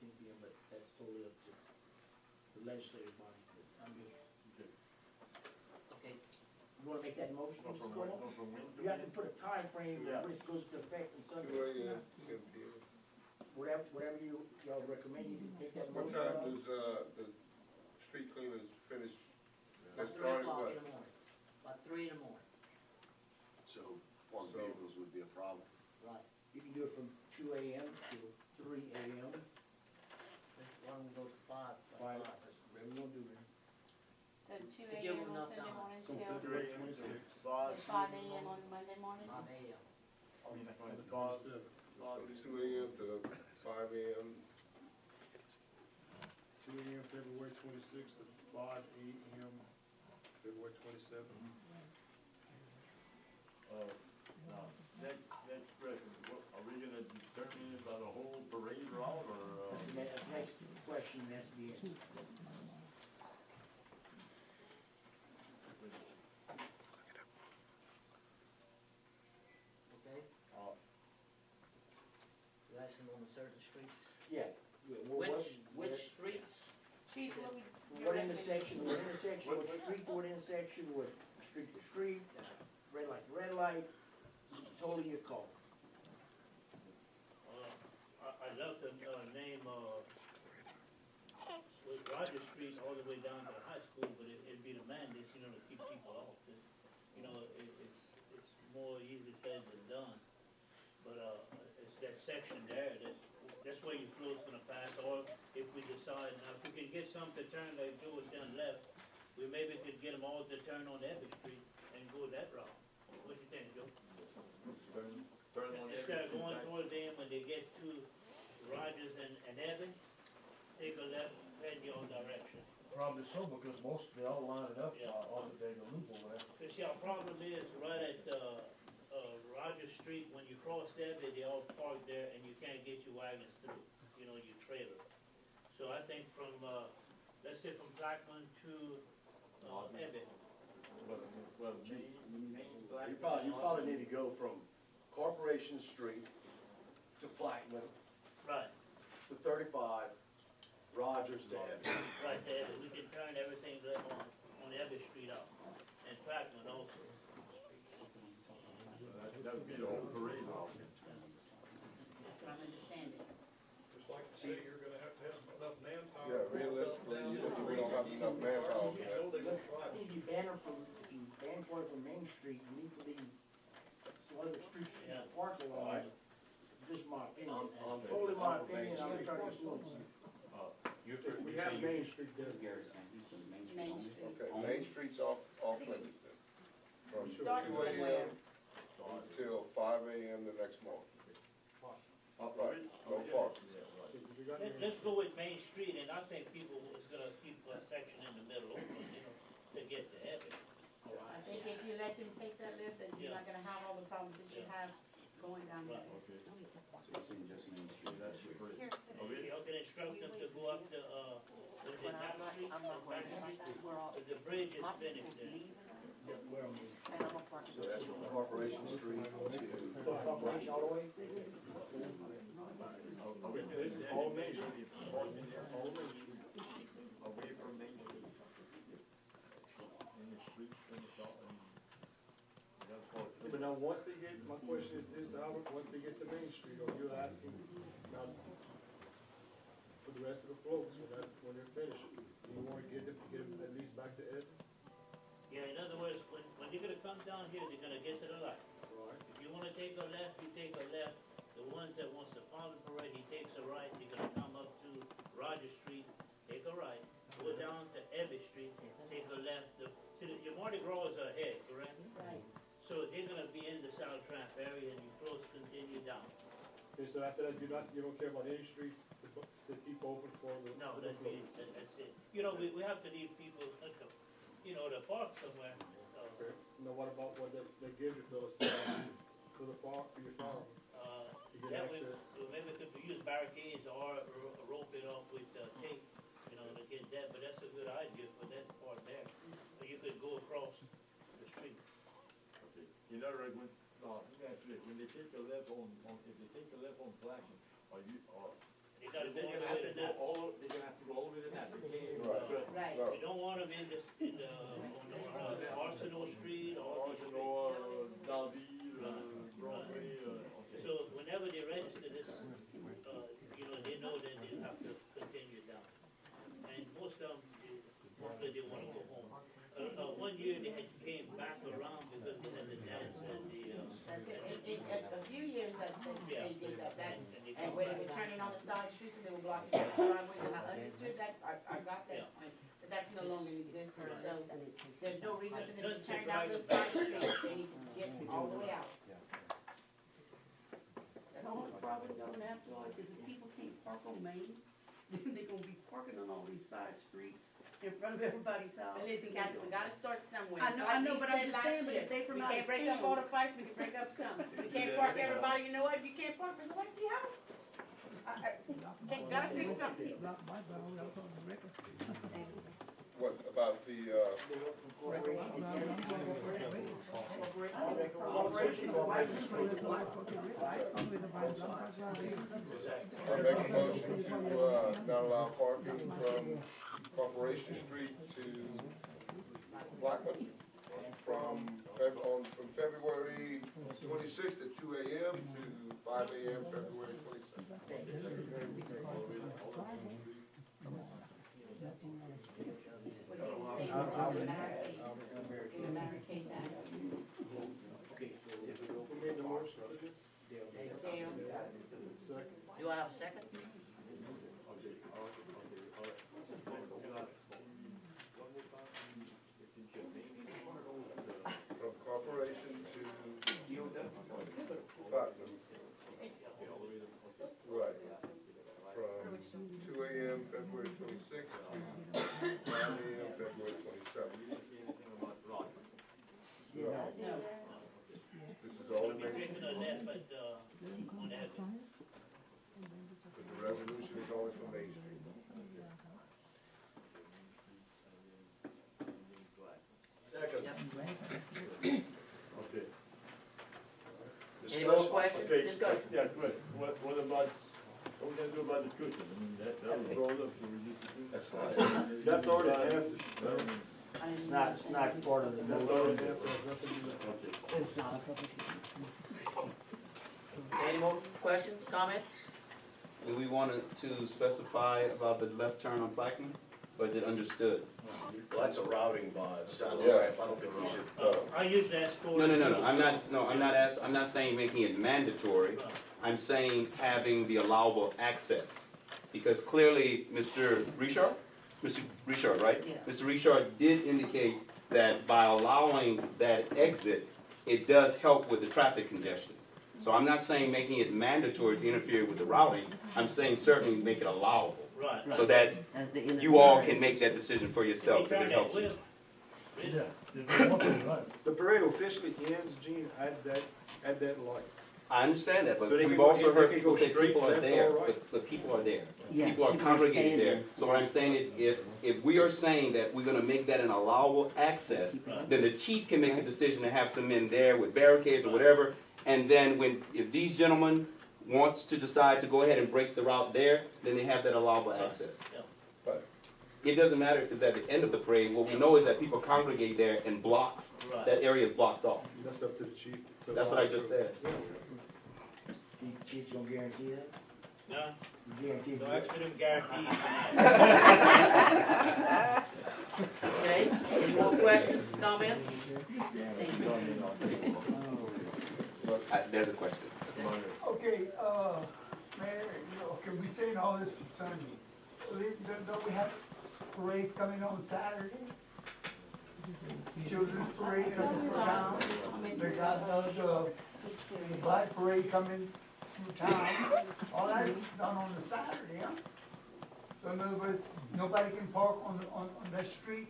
10 p.m., but that's totally up to the legislative body. I'm just, Okay, you wanna make that motion, Go Mr. from Cuomo? when, go from when? You have to put a time frame Yeah. when this goes into effect on 2 Sunday. a.m., 10 p.m. Whatever y'all recommend, you can take that What motion. time up. does, the street cleaners finish? by They 3 started o'clock what? in the morning. By 3 in the morning, So, parked vehicles would be a problem. right. You can do it from 2 a.m. to 3 a.m. Why don't we go to 5? Fine, that's whatever you wanna do, man. So two To give them AM on enough Sunday time. morning So till February 26. till 5 AM on Monday morning? 5 a.m. So 2 a.m. to 5 a.m. 2 a.m. February 26th to 5 a.m. February 27th. Now, next question, are we gonna determine about a whole parade route, or, That's the next question, that's the answer. Okay? You asking on the certain streets? Yeah. Which streets? Chief, what we? What intersection, what street to what intersection, what street to street, red light to red light, totally your call. I'd love to, name, with Roger Street all the way down to the high school, but it'd be the mandate, you know, to keep people off. You know, it's more easily said than done. But, it's that section there, that's where your flow's gonna pass, or if we decide, now, if we can get some to turn, like Joe was done left, we maybe could get them all to turn on Everett Street and go that route. What do you think, Joe? turn on Instead of every going time? toward them when they get to Rogers and Evans, take a left, head your own direction. Probably so, because most, they all line it up, Yeah. off the Daniel Loop over there. Cause see, our problem is right at, Rogers Street, when you cross there, they all park there and you can't get your wagons through, you know, your trailer. So I think from, let's say from Blackman to, Evan. Well, main You probably need to go from Corporation Street to Plaquemine Right, to 35, Rogers to Evans. right there, we can turn everything left on Evan Street out, and Blackman also. That would be the whole parade route. That's what I'm understanding. Just like the city, you're gonna have to have enough manpower. Yeah, realistically, we don't have enough manpower for that. I think if you ban for it from Main Street, you need to leave some other streets in the parking lot. Just my opinion, that's totally my opinion, I'm trying to influence you. We have Main Street there. Main Street. Okay, Main Street's off limits then. From 2 Start somewhere. a.m. till 5 a.m. the next morning. Right, no parking. Let's go with Main Street, and I think people is gonna keep a section in the middle open, to get to heaven. I think if you let them take that lift, then you're not gonna have all the problems that you have going down there. Okay. Y'all can instruct them to go up to, what is it, Back Street? Back Street? The bridge is finished there. So that's from Corporation Street to. Corporation all the way? All Main Street, parking there, all Main Street, away from Main Street. In the street, in the shop, and that's all. But now, once they get, my question is this, Albert, once they get to Main Street, or you're asking, now, for the rest of the folks, when they're finished, do you wanna get them at least back to Ed? Yeah, in other words, when they're gonna come down here, they're gonna get to the light. Right. If you wanna take a left, you take a left. The ones that wants to follow the parade, he takes a right. They're gonna come up to Roger Street, take a right, go down to Everett Street, take a left. Your Mardi Gras is ahead, correct? Right. So they're gonna be in the South Tramp area, and you floats continue down. Okay, so after that, you don't care about any streets to keep open for the. No, for the that's floats? it. You know, we have to leave people, to park somewhere. Okay, now what about what they give you, Phyllis, for the farm, for your farm? To get Yeah, access? so maybe we could use barricades or rope it off with tape, to get that, but that's a good idea for that part there. Or you could go across the street. Okay. In other words, when they take the left if they take the left on Blackman, They gotta go they're all the gonna have way to to go that. they're gonna have to go all the way to that. They can't. Right. You don't want them on the Arsenal Street or the street. Arsenal, Dalville, Broadway, okay. So whenever they register this, they know that they have to continue down. And most of them, mostly they wanna go home. One year they came back around because they had the dance and That's it. A few years that they did that, and when they were turning on the side streets and they were blocking the driveways, and I understood that, I got that point. But that's no longer in existence, so there's no reason for them to turn down those side streets, they need to get all the way out. The only problem going after all is if people can't park on Main, then they're gonna be parking on all these side streets in front of everybody's house. But listen, Kathy, we gotta start somewhere. I know, but I'm Like we said just last saying, but year, if they from out we of can't break up town- all the fights, we can break up some. We can't park everybody, you know what, if you can't park, let's see how. Gotta fix something. What about the, I make a motion to, not allow parking from Corporation Street to Blackman from February 26th at 2 a.m. to 5 a.m. February 27th. Barricade that. Who made the motion? Second. Do I have a second? From Corporation to Blackman. Right. From 2 a.m. February 26th to 9 a.m. February 27th. No. This is all We're Main taking Street. a left at, on that. Because the resolution is only for Main Street. Second. Yep. Okay. Any more questions? Okay, Discussion. yeah, good. What about, what we gonna do about the cooking? I mean, that was rolled up, so we need to do. That's not That's already answered. It's not part of the. That's already answered. Okay. It's not a public hearing. Any more questions, comments? Do we want to specify about the left turn on Blackman, or is it understood? Well, that's a routing by South Yeah. Tramp. I don't think we should. I usually ask for. No, I'm not saying making it mandatory. I'm saying having the allowable access. Because clearly, Mr. Richard, right? Yeah. Mr. Richard did indicate that by allowing that exit, it does help with the traffic congestion. So I'm not saying making it mandatory to interfere with the routing, I'm saying certainly make it allowable. Right. So that you all can make that decision for yourselves if it helps you. The parade officially ends, Gene, at that light. I understand that, but So they we've can go- also they heard can people go say straight people are left there, or right. but people are there. Yeah, People are people are congregated there. standing. So what I'm saying is, if we are saying that we're gonna make that an allowable access, then the chief can make a decision to have some men there with barricades or whatever, and then if these gentlemen wants to decide to go ahead and break the route there, then they have that allowable access. Right. It doesn't matter if it's at the end of the parade, what we know is that people congregate there in blocks, Right. that area is blocked off. That's up to the chief. That's what I just said. Chief gonna guarantee that? No, You guarantee don't that? ask me them guarantees. Okay, any more questions, comments? There's a question. Okay, Mayor, okay, we saying all this for Sunday. Don't we have parades coming on Saturday? Children's parade coming through town. They got the black parade coming through town. All that's done on the Saturday, huh? So in other words, nobody can park on that street.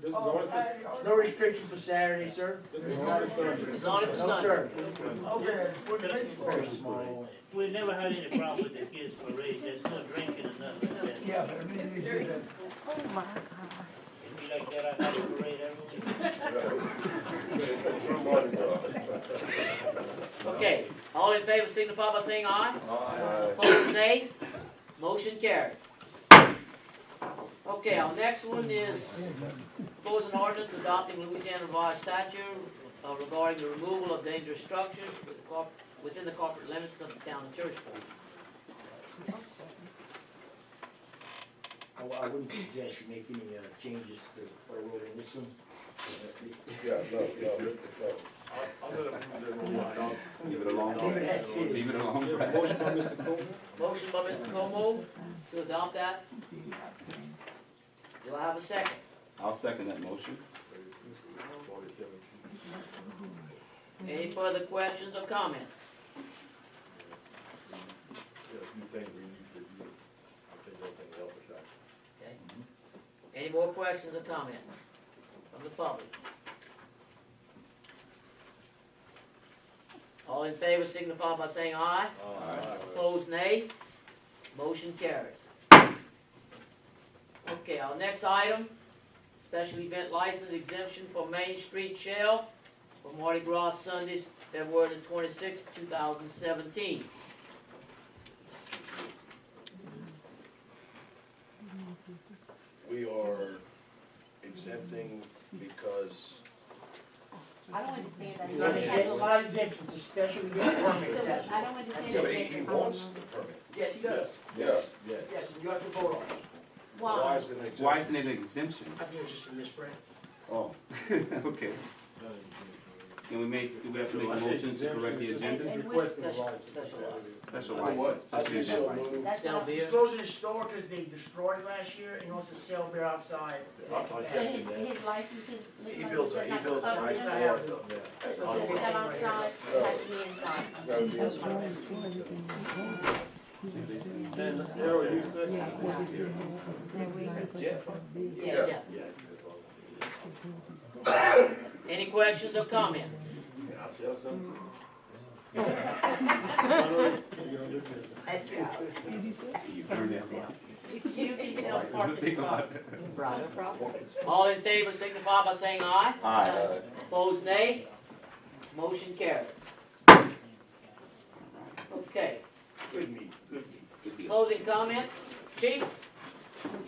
This is all only for, Saturday, all No restriction for Saturday, sir? this is only for Sunday. It's only for No, Sunday. sir. Okay, what the big Very small. We never had any problem with the kids' parade, there's no drinking and nothing like that. Yeah, but I mean, it's just that. It'd be like that, I have a parade every week. Okay, all in favor signify by saying aye. Aye. Opposed, nay. Motion carries. Okay, our next one is proposing ordinance adopting Louisiana revised statute regarding the removal of dangerous structures within the corporate limits of the town of Churchport. I wouldn't suggest you make any changes to what I wrote in this one. Yeah, no. I'm gonna move the Leave it alone. Leave it as is. Leave it alone. Brad. Motion by Mr. Coleman. Motion by Mr. Como to adopt that. Do I have a second? I'll second that motion. Any further questions or comments? There's a few things we need to do. I think everything will help us out. Okay. Any more questions or comments from the public? All in favor signify by saying aye. Opposed, nay. Motion carries. Okay, our next item, special event license exemption for Main Street Shell for Mardi Gras Sunday, February the 26th, 2017. We are exempting because I don't understand that. It's not a lot of exemptions, it's a special event permit. So, That's- I don't understand. somebody, that. he wants the permit. Yes, he does. Yeah. Yeah. Yes, and you have to vote on it. Why Why? is it an exemption? Why isn't it an exemption? I think it was just a misprint. Oh, okay. Can we do we have to make a motion to correct the agenda? And Requesting a Special- license. special license. Special For what? license, I special do so event license. move. That's Sell not, beer? He's closing his store because they destroyed it last year, and he wants to sell beer outside. so his license, his He license builds a, does he not builds a cover nice him. board. That's So what to they're sell saying right here. outside, it has to be inside. Gotta be That's a- what And Daryl, you said? Yeah. Any questions or comments? You can sell parking spots. All in favor signify by saying aye. Aye. Opposed, nay. Motion carries. Okay, Good meat, good meat. closing comments. Chief? You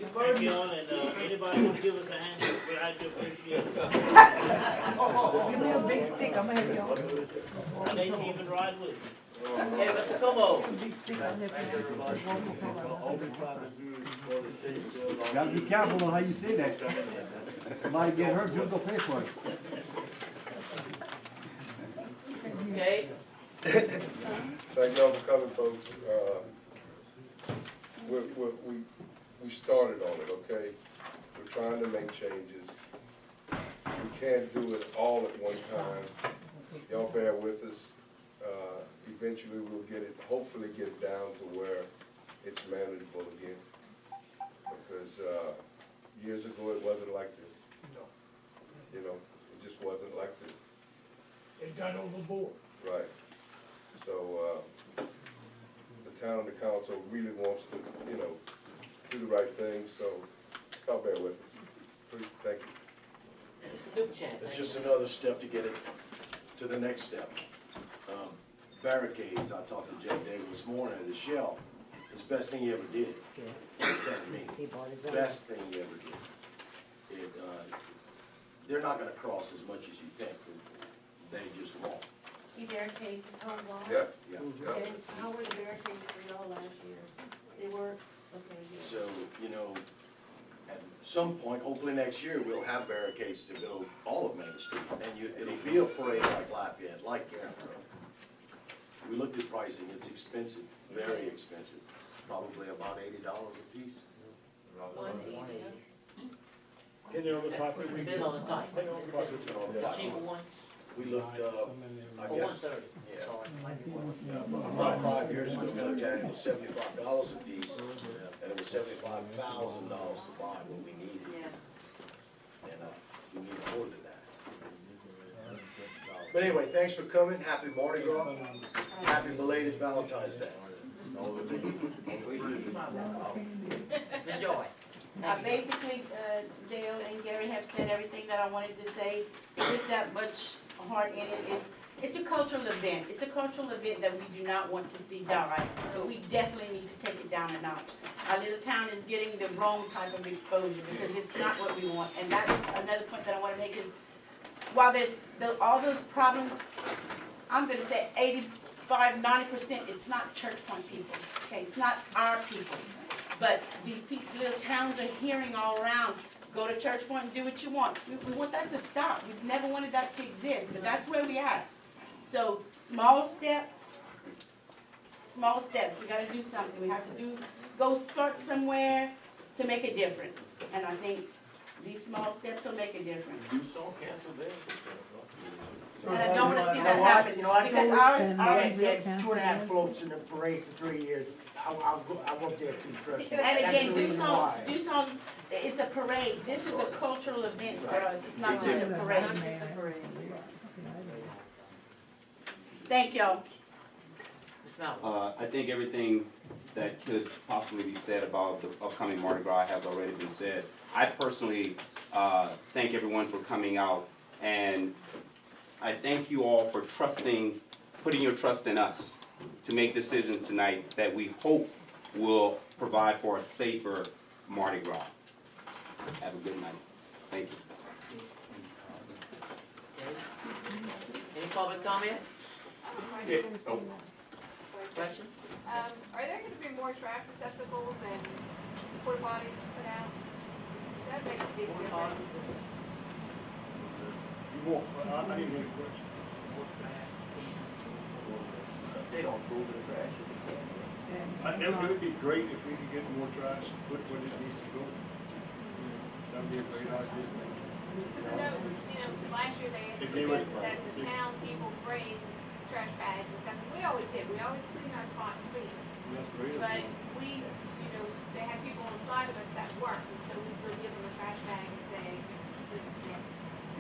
Thank first. you all, and anybody who give us a hand, we like to appreciate it. Give me a big stick, I'm gonna have you on. And they can even ride with you. Okay, Mr. Como. Big stick, I'm gonna have you on. All we try to do is for the state. Gotta be careful on how you say that. Somebody get hurt, who's gonna pay for it? Okay, Thank y'all for coming, folks. We started on it, okay? We're trying to make changes. We can't do it all at one time. y'all bear with us. Eventually we'll get it, hopefully get it down to where it's manageable again. Because, years ago it wasn't like this. No, You know, it just wasn't like this. it got overboard. Right. So, the town and the council really wants to, you know, do the right thing, so y'all bear with us. Please, thank you. Mr. Dukchan. It's just another step to get it to the next step. Barricades, I talked to Jeff Davis this morning at the Shell, it's the best thing he ever did. He's telling me, best thing he ever did. They're not gonna cross as much as you think, they just won't. He barricades his whole wall? Yeah. Yeah. And how were the barricades for y'all last year? They were, okay, good. So, you know, at some point, hopefully next year, we'll have barricades to go all of Main Street. And it'll be a parade like Lafayette, like Cameron. We looked at pricing, it's expensive, very expensive, probably about $80 a piece. Can you on the topic? It's a bit on the top. Hang on the topic. The cheaper ones, We looked, I or guess, 130, yeah. sorry. About 5 years ago, Village Ag was $75 a piece, and it was $75,000 to buy what we needed. Yeah. And we need more than that. But anyway, thanks for coming, happy Mardi Gras, happy belated Valentine's Day. Ms. Joy. Basically, Dale and Gary have said everything that I wanted to say. With that much heart in it, it's a cultural event. It's a cultural event that we do not want to see die, but we definitely need to take it down a notch. Our little town is getting the wrong type of exposure because it's not what we want. And that is another point that I want to make is, while there's all those problems, I'm going to say 85, 90%, it's not Church Point people. Okay, it's not our people. But these people, little towns are hearing all around, go to Church Point and do what you want. We want that to stop. We've never wanted that to exist, but that's where we are. So small steps. We gotta do something. We have to go start somewhere to make a difference. And I think these small steps will make a difference. Do so, cancel there. And I don't wanna see that happen, You know, I because told our, you, I had 2.5 floats in the parade for 3 years. I worked there too, trust me. and That's again, the reason why. Duson's, it's a parade. This is a cultural event for us. It's not just a parade. Thank y'all. Ms. Mallory. I think everything that could possibly be said about the upcoming Mardi Gras has already been said. I personally thank everyone for coming out, and I thank you all for putting your trust in us to make decisions tonight that we hope will provide for a safer Mardi Gras. Have a good night. Thank you. Any public comment? Yeah. Oh. Question? Are there gonna be more trash receptacles and porta potties put out? That makes a big difference. You won't, I didn't hear the question. They don't throw the trash in the can. It would be great if we could get more trash, put where it needs to go. That'd be a great idea. Because I know, last year they had If they would- suggested that the town people bring trash bags and stuff. We always did, we always clean our spot and clean it. That's great. But we, they had people on the side of us that work, and so we would give them a trash bag and say, yes.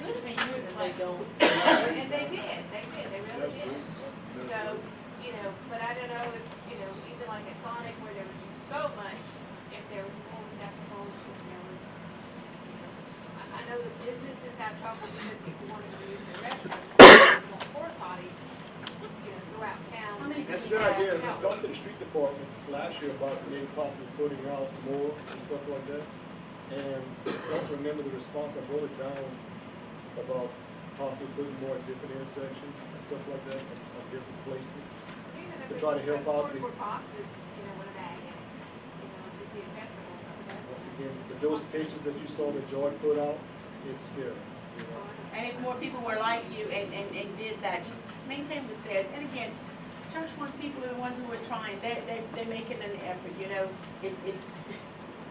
Good for you if they don't. And they did, they really did. So, but I don't know if, even like at Sonic where there was just so much, if there was more receptacles, if there was, I know the businesses have trouble because people wanting to use their restrooms, porta potties, throughout town. That's a good idea. Talk to the street department last year about maybe possibly putting out more and stuff like that. And also remember the response, I wrote it down about possibly putting more at different intersections and stuff like that, of different placements. To try to help out the, Cardboard boxes, with a bag in it, to see a festival. once again, the notifications that you saw that Joy put out, it's scary. And if more people were like you and did that, just maintain the stairs. And again, Church Point people are the ones who are trying. They're making an effort, It's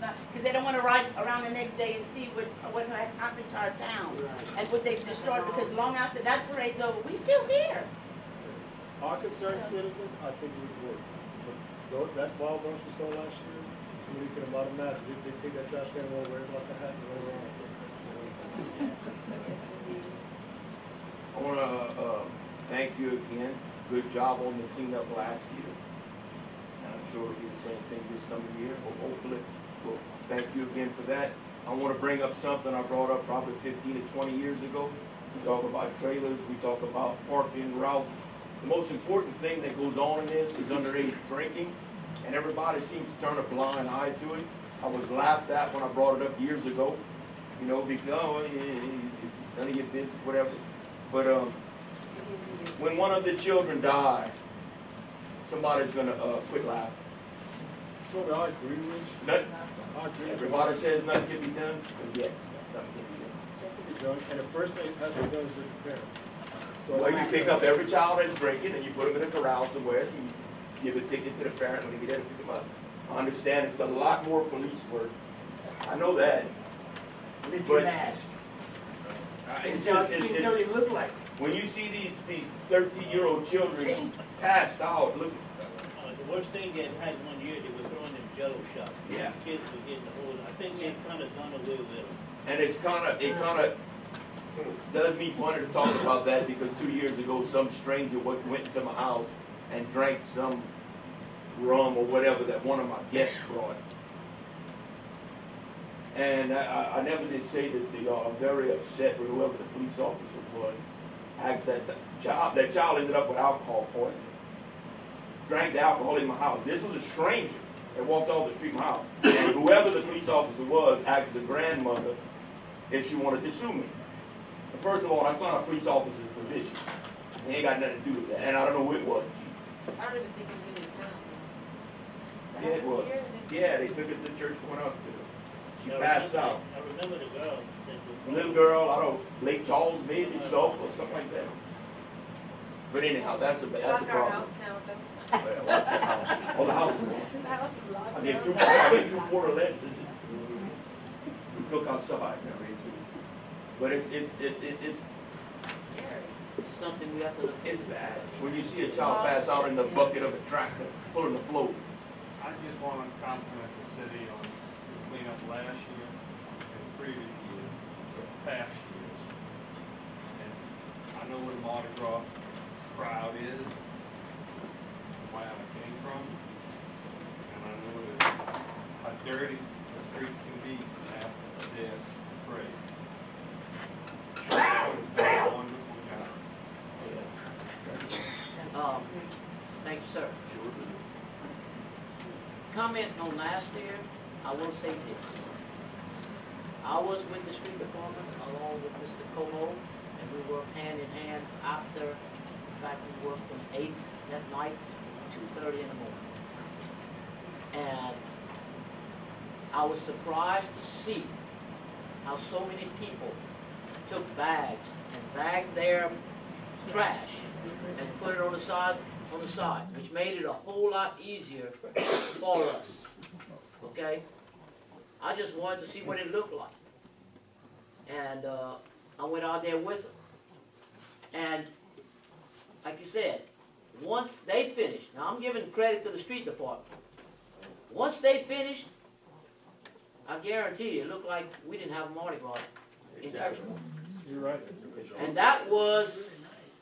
not, because they don't wanna ride around the next day and see what has happened to our town. And what they've destroyed, because long after that parade's over, we still here. Our concerned citizens, I think it would work. But that wild bunch we saw last year, we could have automatically, they take that trash can over, wear it like a hat and roll around. I wanna, thank you again. Good job on the cleanup last year. And I'm sure it'll be the same thing this coming year, but hopefully, we'll thank you again for that. I wanna bring up something I brought up probably 15 to 20 years ago. We talk about trailers, we talk about parking routes. The most important thing that goes on in this is underage drinking, and everybody seems to turn a blind eye to it. I was laughed at when I brought it up years ago, you know, because, oh, none of your business, whatever. But when one of the children die, somebody's gonna quit laughing. So I agree with you. Nothing. I agree with you. Everybody says nothing can be done, but yes, something can be done. Something can be done, and the first thing has to be done is with the parents. So Well, you pick up every child that's drinking and you put them in a corral somewhere, and you give a ticket to the parent when they get there to pick them up. I understand it's a lot more police work. I know that. With But- your mask. It's Tell just, it's you what you look like. when you see these 13-year-old children passed out, look, The worst thing they had one year, they were throwing them jello shots. Yeah. Kids were getting the whole, I think they've kind of done away with them. and it kind of does me funny to talk about that because 2 years ago, some stranger went into my house and drank some rum or whatever that one of my guests brought. And I never did say this to y'all. I'm very upset with whoever the police officer was. Asked that child ended up with alcohol poisoning. Drank the alcohol in my house. This was a stranger that walked off the street in my house. And whoever the police officer was asked the grandmother if she wanted to sue me. And first of all, that's not a police officer's position. He ain't got nothing to do with that. And I don't know who it was. I don't even think it's in his town. Yeah, it was. Yeah, they took it to the church going hospital. She I passed remember- out. I remember the girl. that was- Little girl, I don't know, Lake Charles maybe, Suffolk, or something like that. But anyhow, that's a Lock problem. our house now, though. Oh, the house. The house is locked I get down. two quarter lengths. We cook outside and everything too. But it's Scary. It's something we have to look it's bad. When you see a child pass out in the bucket of a tractor, pulling the float. I just want to compliment the city on the cleanup last year and previous years, past years. And I know what a Mardi Gras crowd is, where I came from, and I know that how dirty the street can be after a dead parade. It's been a wonderful job. Thank you, sir. Commenting on last year, I will say this. I was with the street department along with Mr. Como, and we worked hand in hand after, in fact, we worked from 8 that night to 2:30 in the morning. And I was surprised to see how so many people took bags and bagged their trash and put it on the side, which made it a whole lot easier for us. Okay? I just wanted to see what it looked like. And I went out there with them. And like you said, once they finished, now I'm giving credit to the street department. Once they finished, I guarantee you, it looked like we didn't have a Mardi Gras in Churchville. You're right. And that was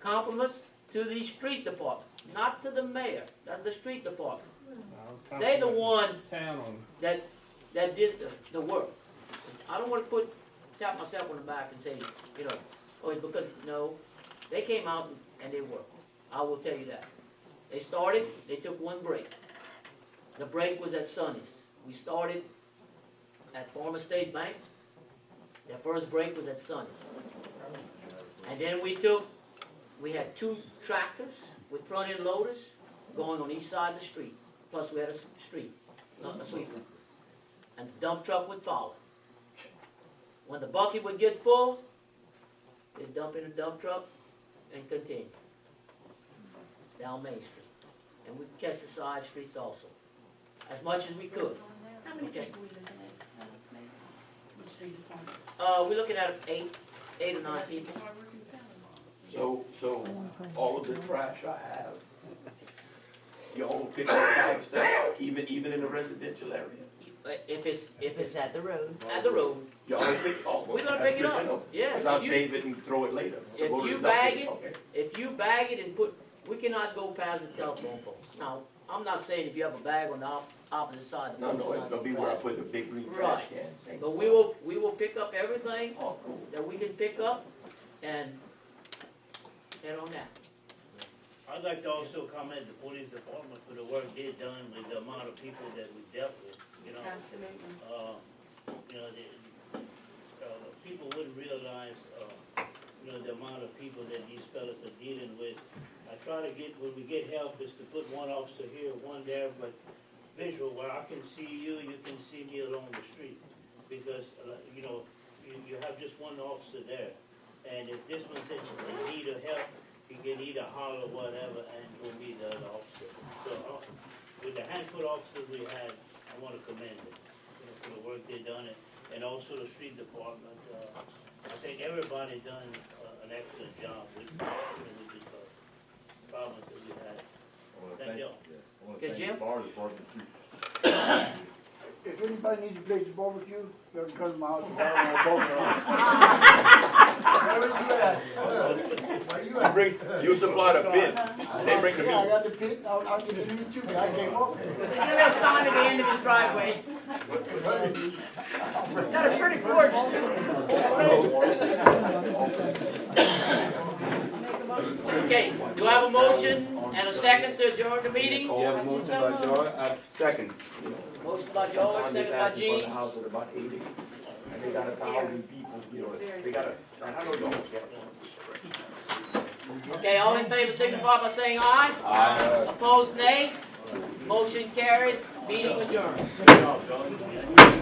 compliments to the street department, not to the mayor, that's the street department. They the one that did the work. I don't want to tap myself on the back and say, you know, oh, it's because, no, they came out and they worked. I will tell you that. They started, they took one break. The break was at Sonny's. We started at Farmer State Bank. Their first break was at Sonny's. And then we had 2 tractors with front-end loaders going on each side of the street. Plus we had a sweeper. And the dump truck would follow. When the bucket would get full, they'd dump in the dump truck and continue down Main Street. And we'd catch the side streets also, as much as we could. How many Okay. people we looking at? street department? We're looking at eight or nine people. So all of the trash I have, y'all will pick up bags there, even in the residential area? If it's at the road. at the road, Y'all will pick, oh. we're gonna that's pick it good to up. know. Yes. Cause I'll If you- save it and throw it later. If Go to you the bag dumpster. it, Okay. if you bag it and put, we cannot go past the telephone poles. Now, I'm not saying if you have a bag on the opposite side of the No, post. no, you're it's not gonna be gonna where I grab put the big green it. trash Right. cans. Same But spot. we will pick up everything Oh, cool. that we can pick up and head on that. I'd like to also commend the police department for the work they've done with the amount of people that we dealt with, you know. Absolutely. You know, people wouldn't realize, you know, the amount of people that these fellas are dealing with. I try to get, when we get help, is to put one officer here, one there, but visual, where I can see you, you can see me along the street. Because, you know, you have just one officer there. And if this one's in need of help, he can either holler whatever and go meet the other officer. So, with the handful of officers we had, I wanna commend them, you know, for the work they done, and also the street department. I think everybody done an excellent job with the problems that we had. Thank you. Okay, Jim? Fire department too. If anybody needs a place to barbecue, you can come to my house and buy Where you at? You supply the pit, they bring the Yeah, I meat. got the pit, I'll get the meat too, but I can't walk. There's a little sign at the end of his driveway. Got a pretty porch. Okay, do I have a motion and a second to adjourn the meeting? You have a motion by George, second. Motion by George, second by Gene. House with about 80, and they got 1,000 people, you know, they got and I know y'all get Okay, all in favor signify by saying aye. Aye. Opposed, nay. Motion carries, meeting adjourned. Good job, John.